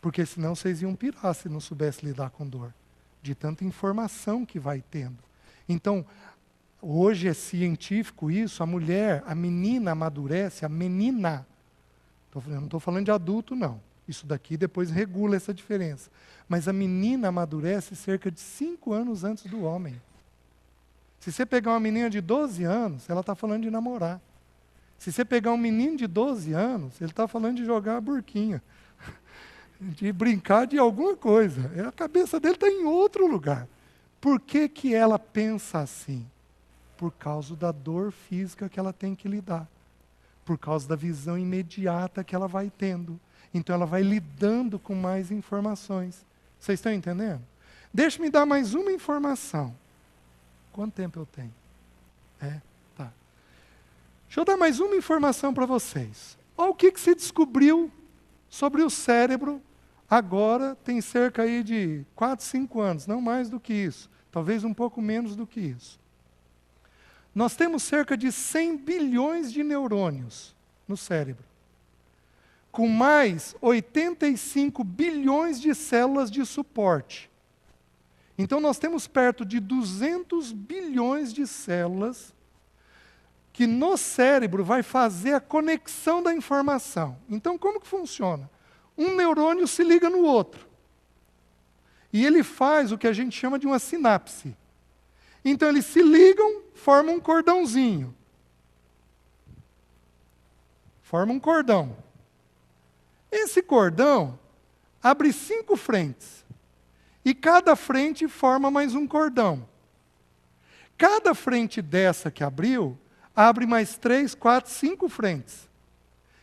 Porque senão vocês iam pirar se não soubessem lidar com dor. De tanta informação que vai tendo. Então, hoje é científico isso, a menina amadurece, a menina. Eu não estou falando de adulto, não. Isso daqui depois regula essa diferença. Mas a menina amadurece cerca de 5 anos antes do homem. Se você pegar uma menina de 12 anos, ela está falando de namorar. Se você pegar um menino de 12 anos, ele está falando de jogar a burquinha. De brincar de alguma coisa. A cabeça dele está em outro lugar. Por que que ela pensa assim? Por causa da dor física que ela tem que lidar. Por causa da visão imediata que ela vai tendo. Então ela vai lidando com mais informações. Vocês estão entendendo? Deixa-me dar mais uma informação. Quanto tempo eu tenho? Tá. Deixa eu dar mais uma informação para vocês. Olha o que se descobriu sobre o cérebro. Agora tem cerca aí de 4, 5 anos, não mais do que isso. Talvez um pouco menos do que isso. Nós temos cerca de 100 bilhões de neurônios no cérebro. Com mais 85 bilhões de células de suporte. Então nós temos perto de 200 bilhões de células que no cérebro vai fazer a conexão da informação. Então como que funciona? Um neurônio se liga no outro. E ele faz o que a gente chama de uma sinapse. Então eles se ligam, formam um cordãozinho. Forma um cordão. Esse cordão abre 5 frentes. E cada frente forma mais um cordão. Cada frente dessa que abriu, abre mais 3, 4, 5 frentes.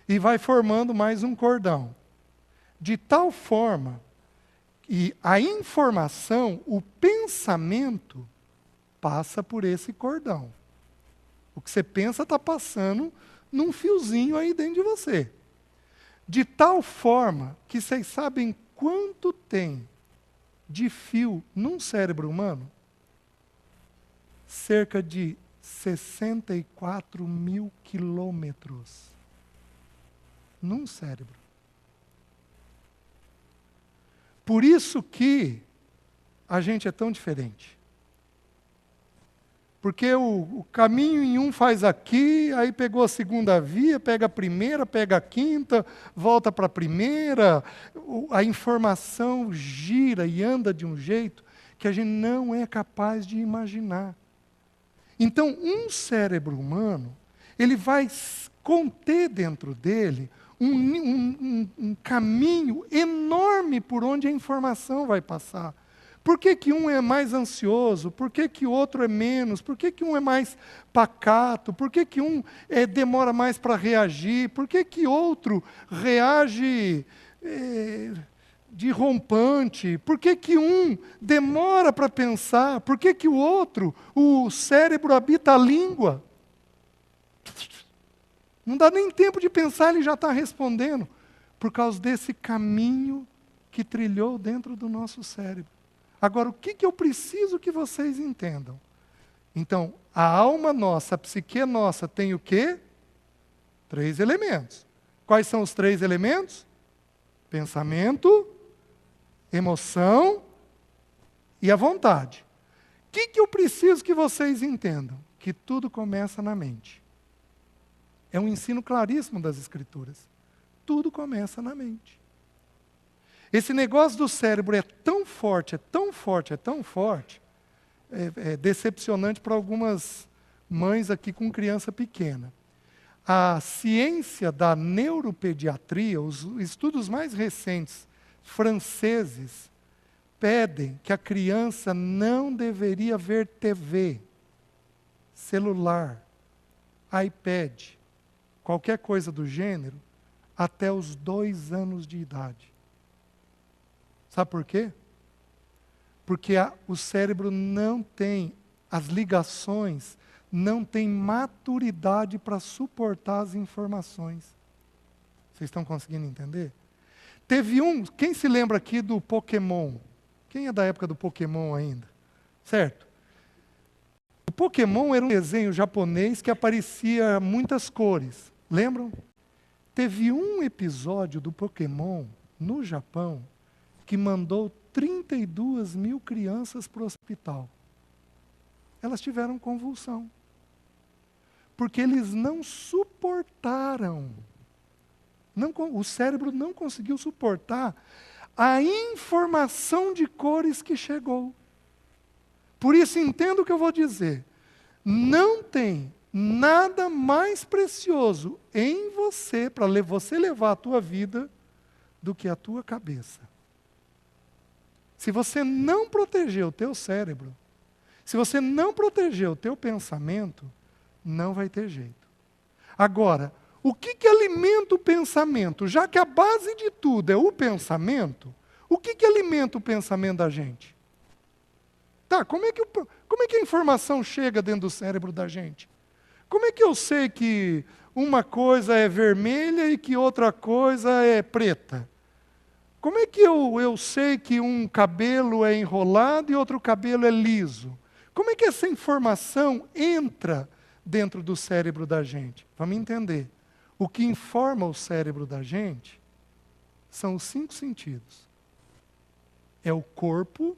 E vai formando mais um cordão. De tal forma que a informação, o pensamento, passa por esse cordão. O que você pensa está passando num fiozinho aí dentro de você. De tal forma que vocês sabem quanto tem de fio num cérebro humano? Cerca de 64 mil quilômetros num cérebro. Por isso que a gente é tão diferente. Porque o caminho em um faz aqui, aí pegou a segunda via, pega a primeira, pega a quinta, volta para a primeira. A informação gira e anda de um jeito que a gente não é capaz de imaginar. Então, um cérebro humano, ele vai conter dentro dele um caminho enorme por onde a informação vai passar. Por que que um é mais ansioso? Por que que o outro é menos? Por que que um é mais pacato? Por que que um demora mais para reagir? Por que que outro reage de rompante? Por que que um demora para pensar? Por que que o outro, o cérebro habita a língua? Não dá nem tempo de pensar, ele já está respondendo. Por causa desse caminho que trilhou dentro do nosso cérebro. Agora, o que eu preciso que vocês entendam? Então, a alma nossa, a psique nossa tem o quê? 3 elementos. Quais são os 3 elementos? Pensamento, emoção e a vontade. O que eu preciso que vocês entendam? Que tudo começa na mente. É um ensino claríssimo das Escrituras. Tudo começa na mente. Esse negócio do cérebro é tão forte, é tão forte, é tão forte, é decepcionante para algumas mães aqui com criança pequena. A ciência da neuropediatria, os estudos mais recentes franceses, pedem que a criança não deveria ver TV, celular, iPad, qualquer coisa do gênero, até os 2 anos de idade. Sabe por quê? Porque o cérebro não tem as ligações, não tem maturidade para suportar as informações. Vocês estão conseguindo entender? Teve quem se lembra aqui do Pokémon? Quem é da época do Pokémon ainda? Certo? O Pokémon era um desenho japonês que aparecia muitas cores. Lembram? Teve um episódio do Pokémon no Japão que mandou 32 mil crianças para o hospital. Elas tiveram convulsão. Porque eles não suportaram. O cérebro não conseguiu suportar a informação de cores que chegou. Por isso, entenda o que eu vou dizer. Não tem nada mais precioso em você, para você levar a tua vida, do que a tua cabeça. Se você não proteger o teu cérebro, se você não proteger o teu pensamento, não vai ter jeito. Agora, o que alimenta o pensamento? Já que a base de tudo é o pensamento, o que alimenta o pensamento da gente? Tá, como é que a informação chega dentro do cérebro da gente? Como é que eu sei que uma coisa é vermelha e que outra coisa é preta? Como é que eu sei que um cabelo é enrolado e outro cabelo é liso? Como é que essa informação entra dentro do cérebro da gente? Vamos entender. O que informa o cérebro da gente são os 5 sentidos. É o corpo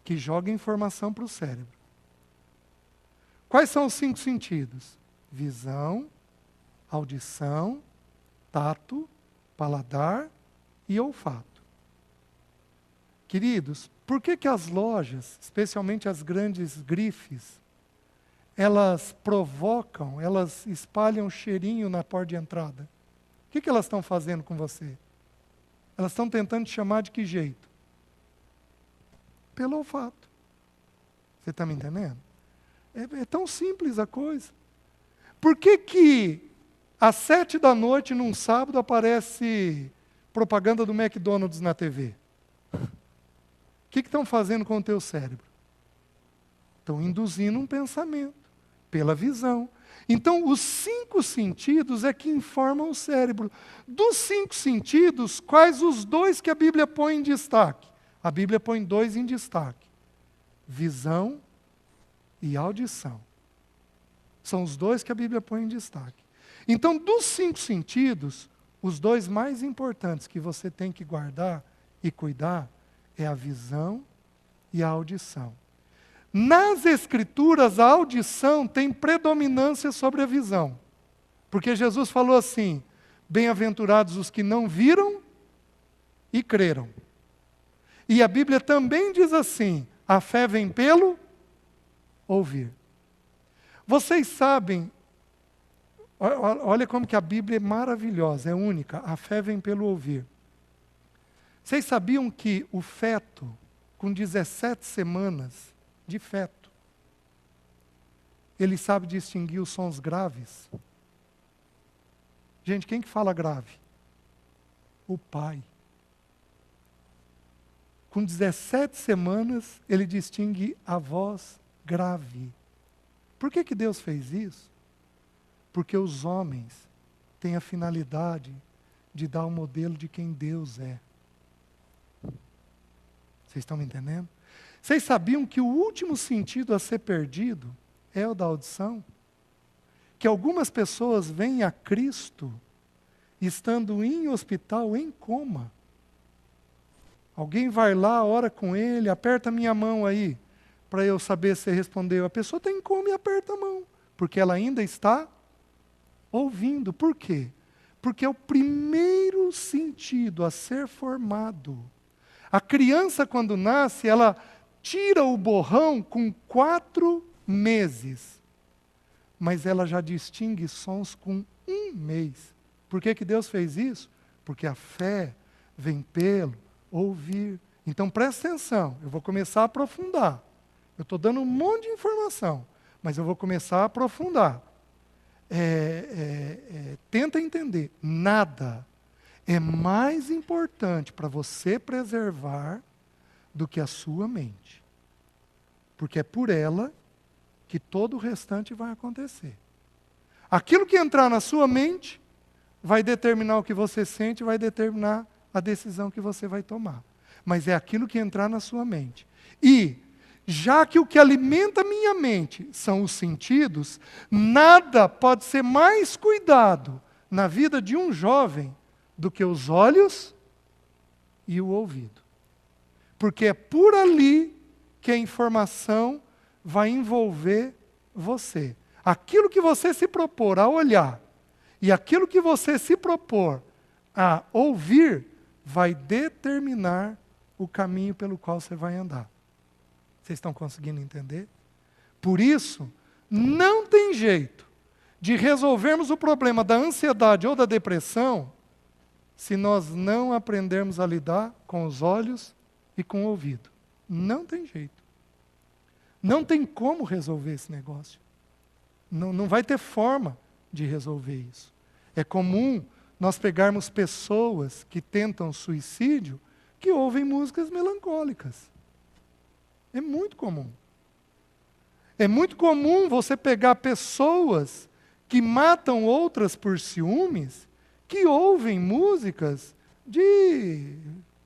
que joga informação para o cérebro. Quais são os 5 sentidos? Visão, audição, tato, paladar e olfato. Queridos, por que as lojas, especialmente as grandes grifes, elas provocam, elas espalham cheirinho na porta de entrada? O que elas estão fazendo com você? Elas estão tentando te chamar de que jeito? Pelo olfato. Você está me entendendo? É tão simples a coisa. Por que às 7 da noite, num sábado, aparece propaganda do McDonald's na TV? O que estão fazendo com o teu cérebro? Estão induzindo um pensamento, pela visão. Então, os 5 sentidos é que informam o cérebro. Dos 5 sentidos, quais os 2 que a Bíblia põe em destaque? A Bíblia põe 2 em destaque: visão e audição. São os 2 que a Bíblia põe em destaque. Então, dos 5 sentidos, os 2 mais importantes que você tem que guardar e cuidar é a visão e a audição. Nas Escrituras, a audição tem predominância sobre a visão. Porque Jesus falou assim: bem-aventurados os que não viram e creram. E a Bíblia também diz assim: a fé vem pelo ouvir. Vocês sabem, olha como que a Bíblia é maravilhosa, é única. A fé vem pelo ouvir. Vocês sabiam que o feto, com 17 semanas de feto, ele sabe distinguir os sons graves? Gente, quem que fala grave? O pai. Com 17 semanas, ele distingue a voz grave. Por que Deus fez isso? Porque os homens têm a finalidade de dar um modelo de quem Deus é. Vocês estão me entendendo? Vocês sabiam que o último sentido a ser perdido é o da audição? Que algumas pessoas vêm a Cristo estando em hospital em coma. Alguém vai lá, ora com ele, aperta minha mão aí, para eu saber se respondeu. A pessoa está em coma e aperta a mão, porque ela ainda está ouvindo. Por quê? Porque é o primeiro sentido a ser formado. A criança, quando nasce, ela tira o borrão com 4 meses. Mas ela já distingue sons com 1 mês. Por que Deus fez isso? Porque a fé vem pelo ouvir. Então presta atenção, eu vou começar a aprofundar. Eu estou dando um monte de informação, mas eu vou começar a aprofundar. Tenta entender, nada é mais importante para você preservar do que a sua mente. Porque é por ela que todo o restante vai acontecer. Aquilo que entrar na sua mente vai determinar o que você sente, vai determinar a decisão que você vai tomar. Mas é aquilo que entrar na sua mente. E, já que o que alimenta a minha mente são os sentidos, nada pode ser mais cuidado na vida de um jovem do que os olhos e o ouvido. Porque é por ali que a informação vai envolver você. Aquilo que você se propor a olhar e aquilo que você se propor a ouvir vai determinar o caminho pelo qual você vai andar. Vocês estão conseguindo entender? Por isso, não tem jeito de resolvermos o problema da ansiedade ou da depressão se nós não aprendermos a lidar com os olhos e com o ouvido. Não tem jeito. Não tem como resolver esse negócio. Não vai ter forma de resolver isso. É comum nós pegarmos pessoas que tentam suicídio que ouvem músicas melancólicas. É muito comum. É muito comum você pegar pessoas que matam outras por ciúmes, que ouvem músicas de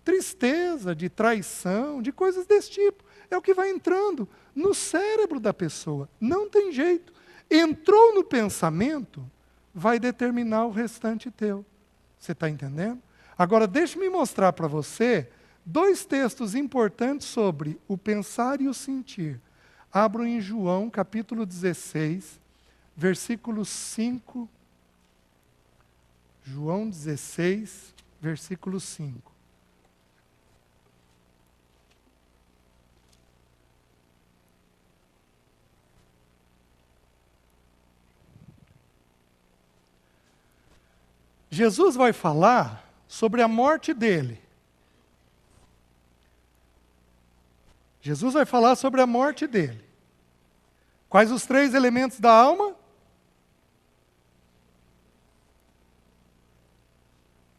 tristeza, de traição, de coisas desse tipo. É o que vai entrando no cérebro da pessoa. Não tem jeito. Entrou no pensamento, vai determinar o restante teu. Você está entendendo? Agora, deixe-me mostrar para você 2 textos importantes sobre o pensar e o sentir. Abro em João, capítulo 16, versículo 5. João 16, versículo 5. Jesus vai falar sobre a morte dele. Jesus vai falar sobre a morte dele. Quais os 3 elementos da alma?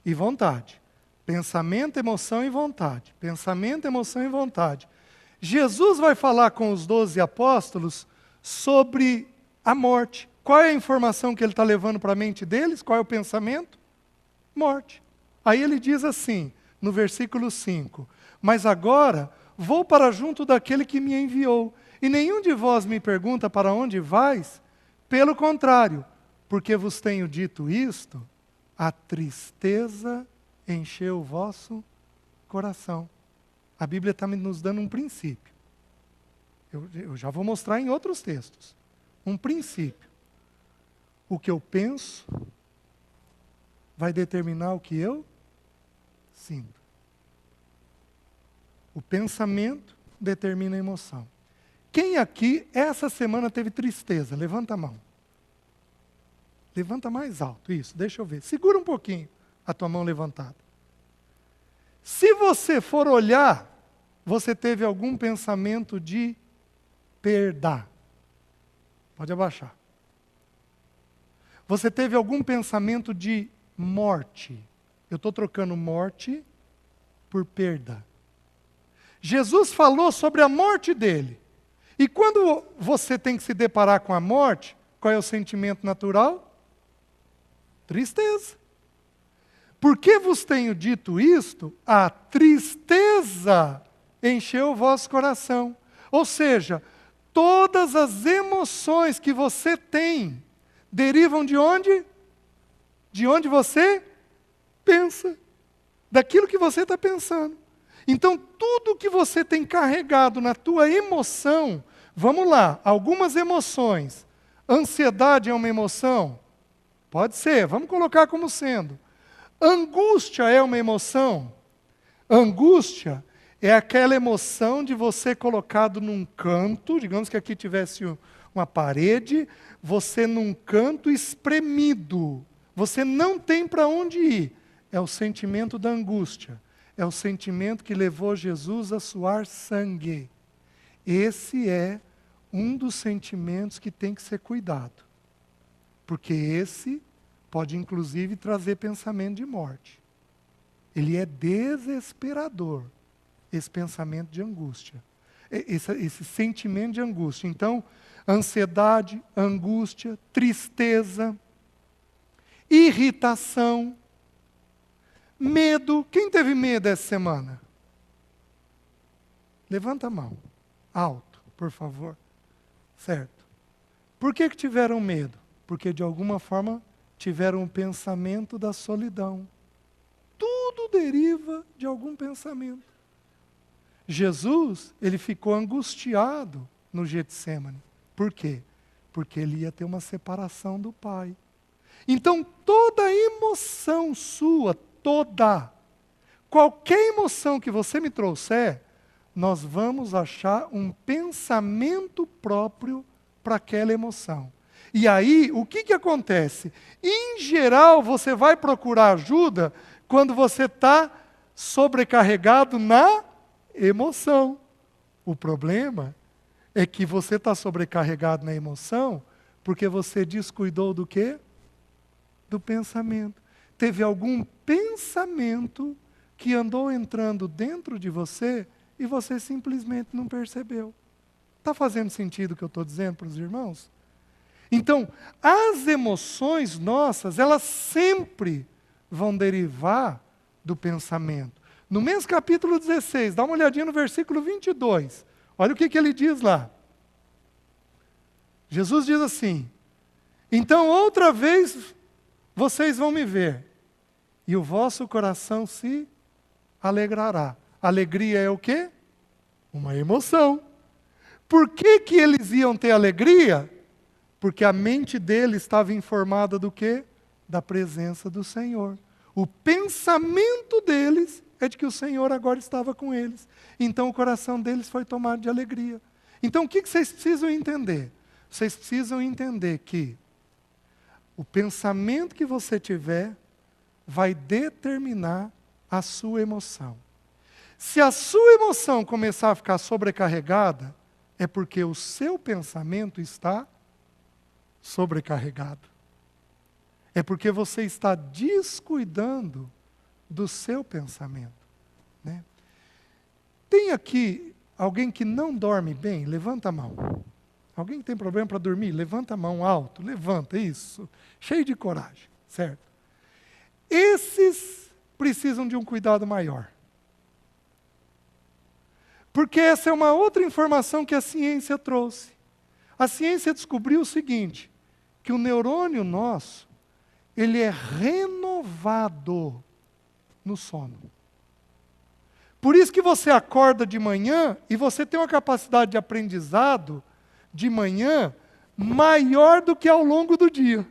E vontade. Pensamento, emoção e vontade. Pensamento, emoção e vontade. Jesus vai falar com os 12 apóstolos sobre a morte. Qual é a informação que ele está levando para a mente deles? Qual é o pensamento? Morte. Aí ele diz assim, no versículo 5, mas agora vou para junto daquele que me enviou, e nenhum de vós me pergunta para onde vais? Pelo contrário, porque vos tenho dito isto, a tristeza encheu o vosso coração. A Bíblia está nos dando um princípio. Eu já vou mostrar em outros textos. Um princípio. O que eu penso vai determinar o que eu sinto. O pensamento determina a emoção. Quem aqui, essa semana, teve tristeza? Levanta a mão. Levanta mais alto, isso, deixa eu ver. Segura um pouquinho a tua mão levantada. Se você for olhar, você teve algum pensamento de perda. Pode abaixar. Você teve algum pensamento de morte. Eu estou trocando morte por perda. Jesus falou sobre a morte dele. E quando você tem que se deparar com a morte, qual é o sentimento natural? Tristeza. Por que vos tenho dito isto? A tristeza encheu o vosso coração. Ou seja, todas as emoções que você tem derivam de onde? De onde você pensa. Daquilo que você está pensando. Então, tudo que você tem carregado na tua emoção, vamos lá, algumas emoções. Ansiedade é uma emoção? Pode ser, vamos colocar como sendo. Angústia é uma emoção? Angústia é aquela emoção de você colocado num canto, digamos que aqui tivesse uma parede, você num canto espremido. Você não tem para onde ir. É o sentimento da angústia. É o sentimento que levou Jesus a suar sangue. Esse é um dos sentimentos que tem que ser cuidado. Porque esse pode inclusive trazer pensamento de morte. Ele é desesperador, esse pensamento de angústia. Esse sentimento de angústia. Então, ansiedade, angústia, tristeza, irritação, medo. Quem teve medo essa semana? Levanta a mão. Alto, por favor. Certo. Por que tiveram medo? Porque de alguma forma tiveram um pensamento da solidão. Tudo deriva de algum pensamento. Jesus, ele ficou angustiado no Getsêmani. Por quê? Porque ele ia ter uma separação do Pai. Então, toda emoção sua, qualquer emoção que você me trouxer, nós vamos achar um pensamento próprio para aquela emoção. E aí, o que acontece? Em geral, você vai procurar ajuda quando você está sobrecarregado na emoção. O problema é que você está sobrecarregado na emoção porque você descuidou do quê? Do pensamento. Teve algum pensamento que andou entrando dentro de você e você simplesmente não percebeu. Está fazendo sentido o que eu estou dizendo para os irmãos? Então, as emoções nossas, elas sempre vão derivar do pensamento. No mesmo capítulo 16, dá uma olhadinha no versículo 22. Olha o que ele diz lá. Jesus diz assim: então outra vez vocês vão me ver, e o vosso coração se alegrará. Alegria é o quê? Uma emoção. Por que eles iam ter alegria? Porque a mente deles estava informada do quê? Da presença do Senhor. O pensamento deles é de que o Senhor agora estava com eles. Então o coração deles foi tomado de alegria. Então o que vocês precisam entender? Vocês precisam entender que o pensamento que você tiver vai determinar a sua emoção. Se a sua emoção começar a ficar sobrecarregada, é porque o seu pensamento está sobrecarregado. É porque você está descuidando do seu pensamento, né? Tem aqui alguém que não dorme bem? Levanta a mão. Alguém que tem problema para dormir? Levanta a mão alto. Levanta, isso. Cheio de coragem, certo? Esses precisam de um cuidado maior. Porque essa é uma outra informação que a ciência trouxe. A ciência descobriu o seguinte, que o neurônio nosso, ele é renovado no sono. Por isso que você acorda de manhã e você tem uma capacidade de aprendizado de manhã maior do que ao longo do dia.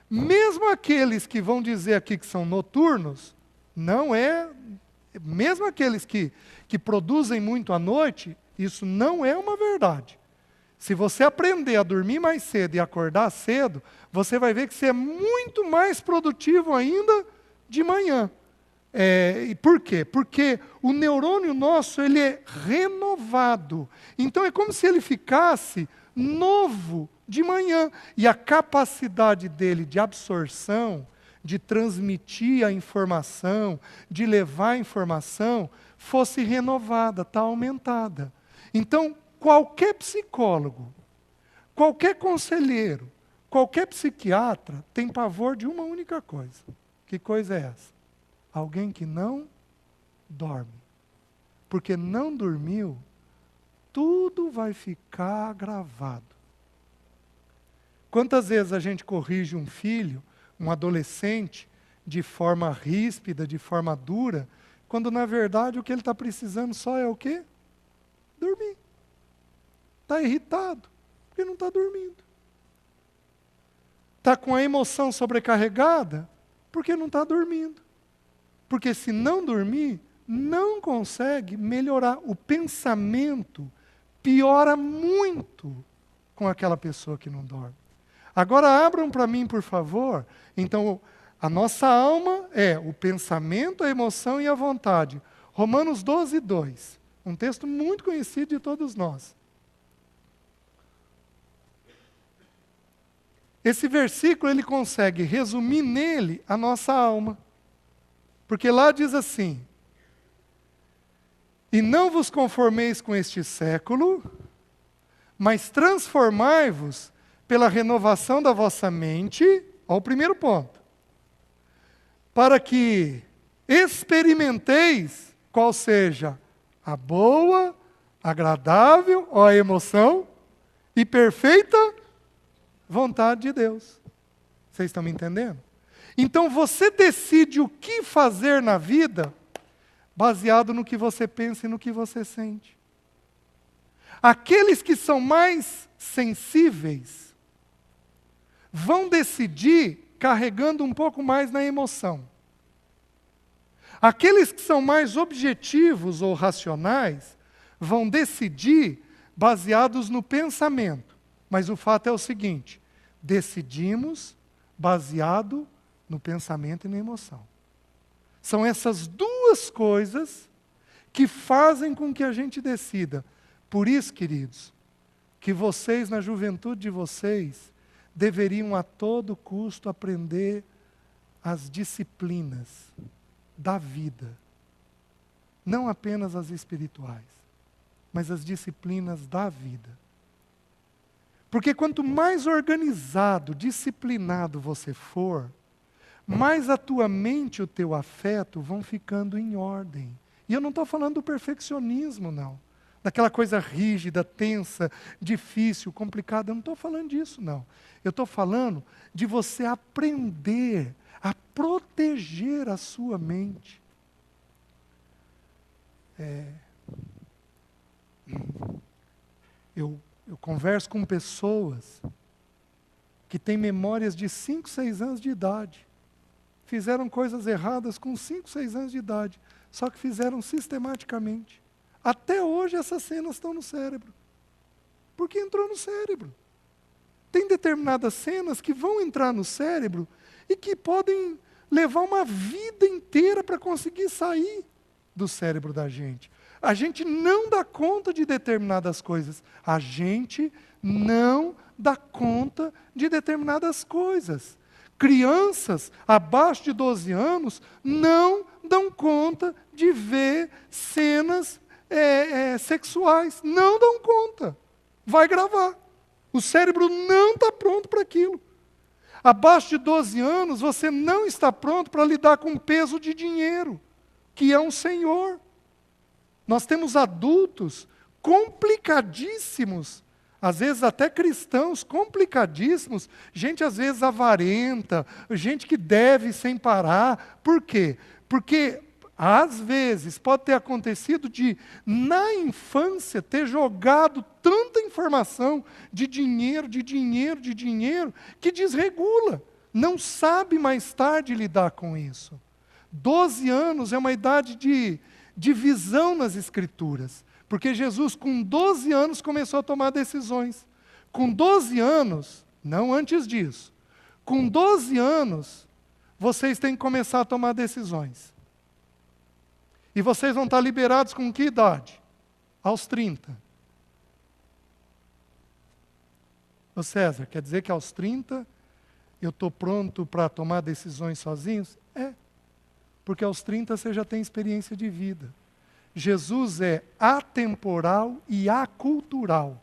Mesmo aqueles que vão dizer aqui que são noturnos, não é... Mesmo aqueles que produzem muito à noite, isso não é uma verdade. Se você aprender a dormir mais cedo e acordar cedo, você vai ver que você é muito mais produtivo ainda de manhã. E por quê? Porque o neurônio nosso, ele é renovado. Então é como se ele ficasse novo de manhã. E a capacidade dele de absorção, de transmitir a informação, de levar a informação, fosse renovada, está aumentada. Então, qualquer psicólogo, qualquer conselheiro, qualquer psiquiatra tem pavor de uma única coisa. Que coisa é essa? Alguém que não dorme. Porque não dormiu, tudo vai ficar gravado. Quantas vezes a gente corrige um filho, um adolescente, de forma ríspida, de forma dura, quando na verdade o que ele está precisando só é o quê? Dormir. Está irritado, porque não está dormindo. Está com a emoção sobrecarregada, porque não está dormindo. Porque se não dormir, não consegue melhorar. O pensamento piora muito com aquela pessoa que não dorme. Agora abram para mim, por favor. Então, a nossa alma é o pensamento, a emoção e a vontade. Romanos 12, 2. Um texto muito conhecido de todos nós. Esse versículo, ele consegue resumir nele a nossa alma. Porque lá diz assim: e não vos conformeis com este século, mas transformai-vos pela renovação da vossa mente, ó, o primeiro ponto, para que experimenteis qual seja a boa, agradável, ó, a emoção, e perfeita vontade de Deus. Vocês estão me entendendo? Então você decide o que fazer na vida baseado no que você pensa e no que você sente. Aqueles que são mais sensíveis vão decidir carregando um pouco mais na emoção. Aqueles que são mais objetivos ou racionais vão decidir baseados no pensamento. Mas o fato é o seguinte: decidimos baseado no pensamento e na emoção. São essas duas coisas que fazem com que a gente decida. Por isso, queridos, que vocês, na juventude de vocês, deveriam a todo custo aprender as disciplinas da vida. Não apenas as espirituais, mas as disciplinas da vida. Porque quanto mais organizado, disciplinado você for, mais a tua mente e o teu afeto vão ficando em ordem. E eu não estou falando do perfeccionismo, não. Daquela coisa rígida, tensa, difícil, complicada. Eu não estou falando disso, não. Eu estou falando de você aprender a proteger a sua mente. Eu converso com pessoas que têm memórias de 5, 6 anos de idade. Fizeram coisas erradas com 5, 6 anos de idade, só que fizeram sistematicamente. Até hoje essas cenas estão no cérebro. Porque entrou no cérebro. Tem determinadas cenas que vão entrar no cérebro e que podem levar uma vida inteira para conseguir sair do cérebro da gente. A gente não dá conta de determinadas coisas. A gente não dá conta de determinadas coisas. Crianças abaixo de 12 anos não dão conta de ver cenas sexuais. Não dão conta. Vai gravar. O cérebro não está pronto para aquilo. Abaixo de 12 anos, você não está pronto para lidar com o peso de dinheiro, que é um senhor. Nós temos adultos complicadíssimos, às vezes até cristãos complicadíssimos, gente às vezes avarenta, gente que deve sem parar. Por quê? Porque às vezes pode ter acontecido de, na infância, ter jogado tanta informação de dinheiro, que desregula. Não sabe mais tarde lidar com isso. 12 anos é uma idade de visão nas Escrituras. Porque Jesus, com 12 anos, começou a tomar decisões. Com 12 anos, não antes disso, com 12 anos, vocês têm que começar a tomar decisões. E vocês vão estar liberados com que idade? Aos 30. Ô César, quer dizer que aos 30 eu estou pronto para tomar decisões sozinhos? É. Porque aos 30 você já tem experiência de vida. Jesus é atemporal e acultural.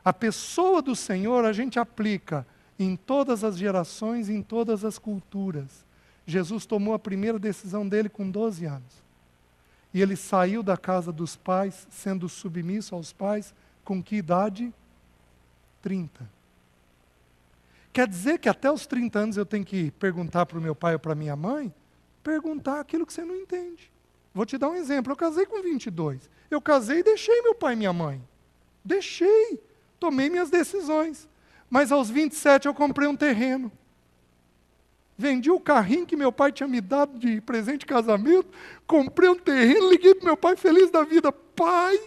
A pessoa do Senhor a gente aplica em todas as gerações, em todas as culturas. Jesus tomou a primeira decisão dele com 12 anos. E ele saiu da casa dos pais, sendo submisso aos pais, com que idade? 30. Quer dizer que até os 30 anos eu tenho que perguntar para o meu pai ou para a minha mãe? Perguntar aquilo que você não entende. Vou te dar um exemplo. Eu casei com 22. Eu casei e deixei meu pai e minha mãe. Deixei. Tomei minhas decisões. Mas aos 27 eu comprei um terreno. Vendi o carrinho que meu pai tinha me dado de presente de casamento. Comprei um terreno, liguei para meu pai feliz da vida. Pai,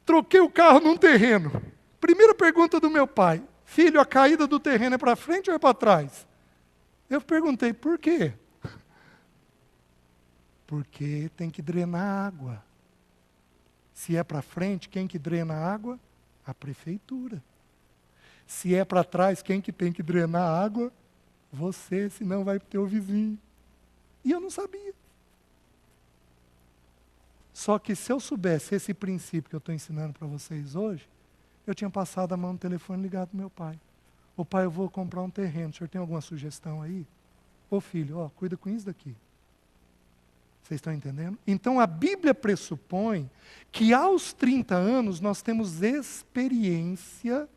troquei o carro num terreno. Primeira pergunta do meu pai. Filho, a caída do terreno é para frente ou é para trás? Eu perguntei, por quê? Porque tem que drenar água. Se é para frente, quem que drena a água? A prefeitura. Se é para trás, quem que tem que drenar a água? Você, senão vai para o teu vizinho. E eu não sabia. Só que se eu soubesse esse princípio que eu estou ensinando para vocês hoje, eu tinha passado a mão no telefone ligado para meu pai. Ô pai, eu vou comprar um terreno, o senhor tem alguma sugestão aí? Ô filho, ó, cuida com isso daqui. Vocês estão entendendo? Então a Bíblia pressupõe que aos 30 anos nós temos experiência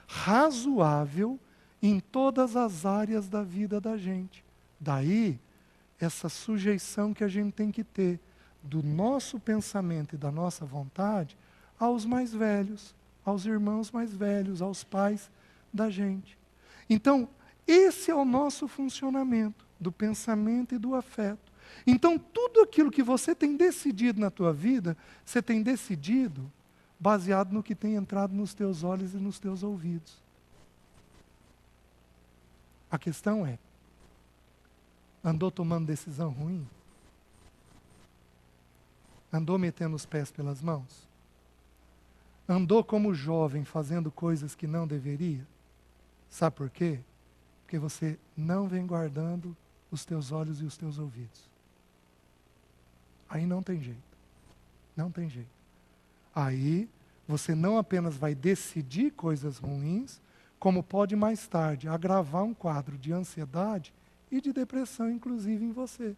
razoável em todas as áreas da vida da gente. Daí, essa sujeição que a gente tem que ter do nosso pensamento e da nossa vontade aos mais velhos, aos irmãos mais velhos, aos pais da gente. Então, esse é o nosso funcionamento do pensamento e do afeto. Então, tudo aquilo que você tem decidido na tua vida, você tem decidido baseado no que tem entrado nos teus olhos e nos teus ouvidos. A questão é, andou tomando decisão ruim? Andou metendo os pés pelas mãos? Andou como jovem fazendo coisas que não deveria? Sabe por quê? Porque você não vem guardando os teus olhos e os teus ouvidos. Aí não tem jeito. Não tem jeito. Aí você não apenas vai decidir coisas ruins, como pode mais tarde agravar um quadro de ansiedade e de depressão, inclusive em você.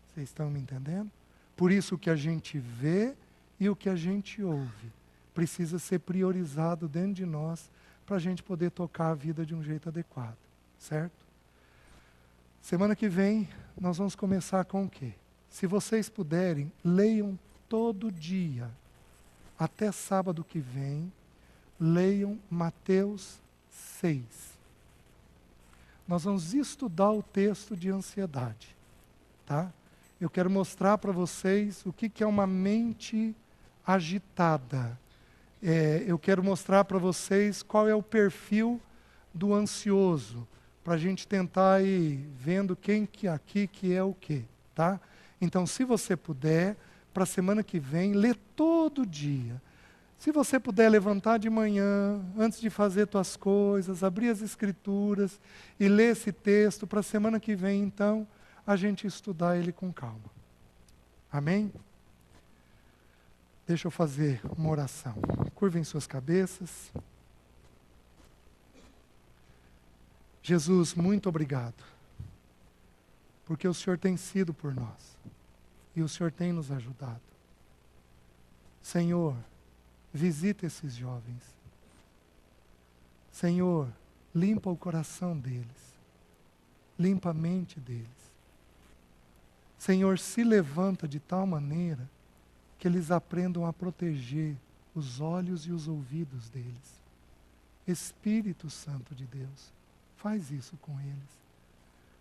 Vocês estão me entendendo? Por isso o que a gente vê e o que a gente ouve precisa ser priorizado dentro de nós para a gente poder tocar a vida de um jeito adequado. Certo? Semana que vem nós vamos começar com o quê? Se vocês puderem, leiam todo dia, até sábado que vem, leiam Mateus 6. Nós vamos estudar o texto de ansiedade, tá? Eu quero mostrar para vocês o que é uma mente agitada. Eu quero mostrar para vocês qual é o perfil do ansioso, para a gente tentar ir vendo quem que aqui que é o quê, tá? Então, se você puder, para a semana que vem, lê todo dia. Se você puder levantar de manhã, antes de fazer tuas coisas, abrir as escrituras e ler esse texto, para a semana que vem, então, a gente estudar ele com calma. Amém? Deixa eu fazer uma oração. Curvem suas cabeças. Jesus, muito obrigado, porque o Senhor tem sido por nós e o Senhor tem nos ajudado. Senhor, visita esses jovens. Senhor, limpa o coração deles, limpa a mente deles. Senhor, se levanta de tal maneira que eles aprendam a proteger os olhos e os ouvidos deles. Espírito Santo de Deus, faz isso com eles.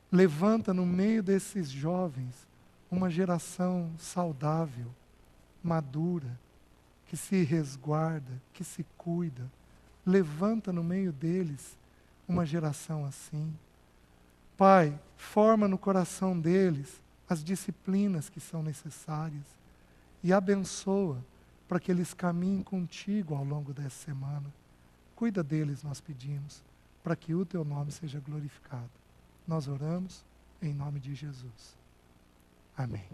Levanta no meio desses jovens uma geração saudável, madura, que se resguarda, que se cuida. Levanta no meio deles uma geração assim. Pai, forma no coração deles as disciplinas que são necessárias e abençoa para que eles caminhem contigo ao longo dessa semana. Cuida deles, nós pedimos, para que o teu nome seja glorificado. Nós oramos em nome de Jesus. Amém.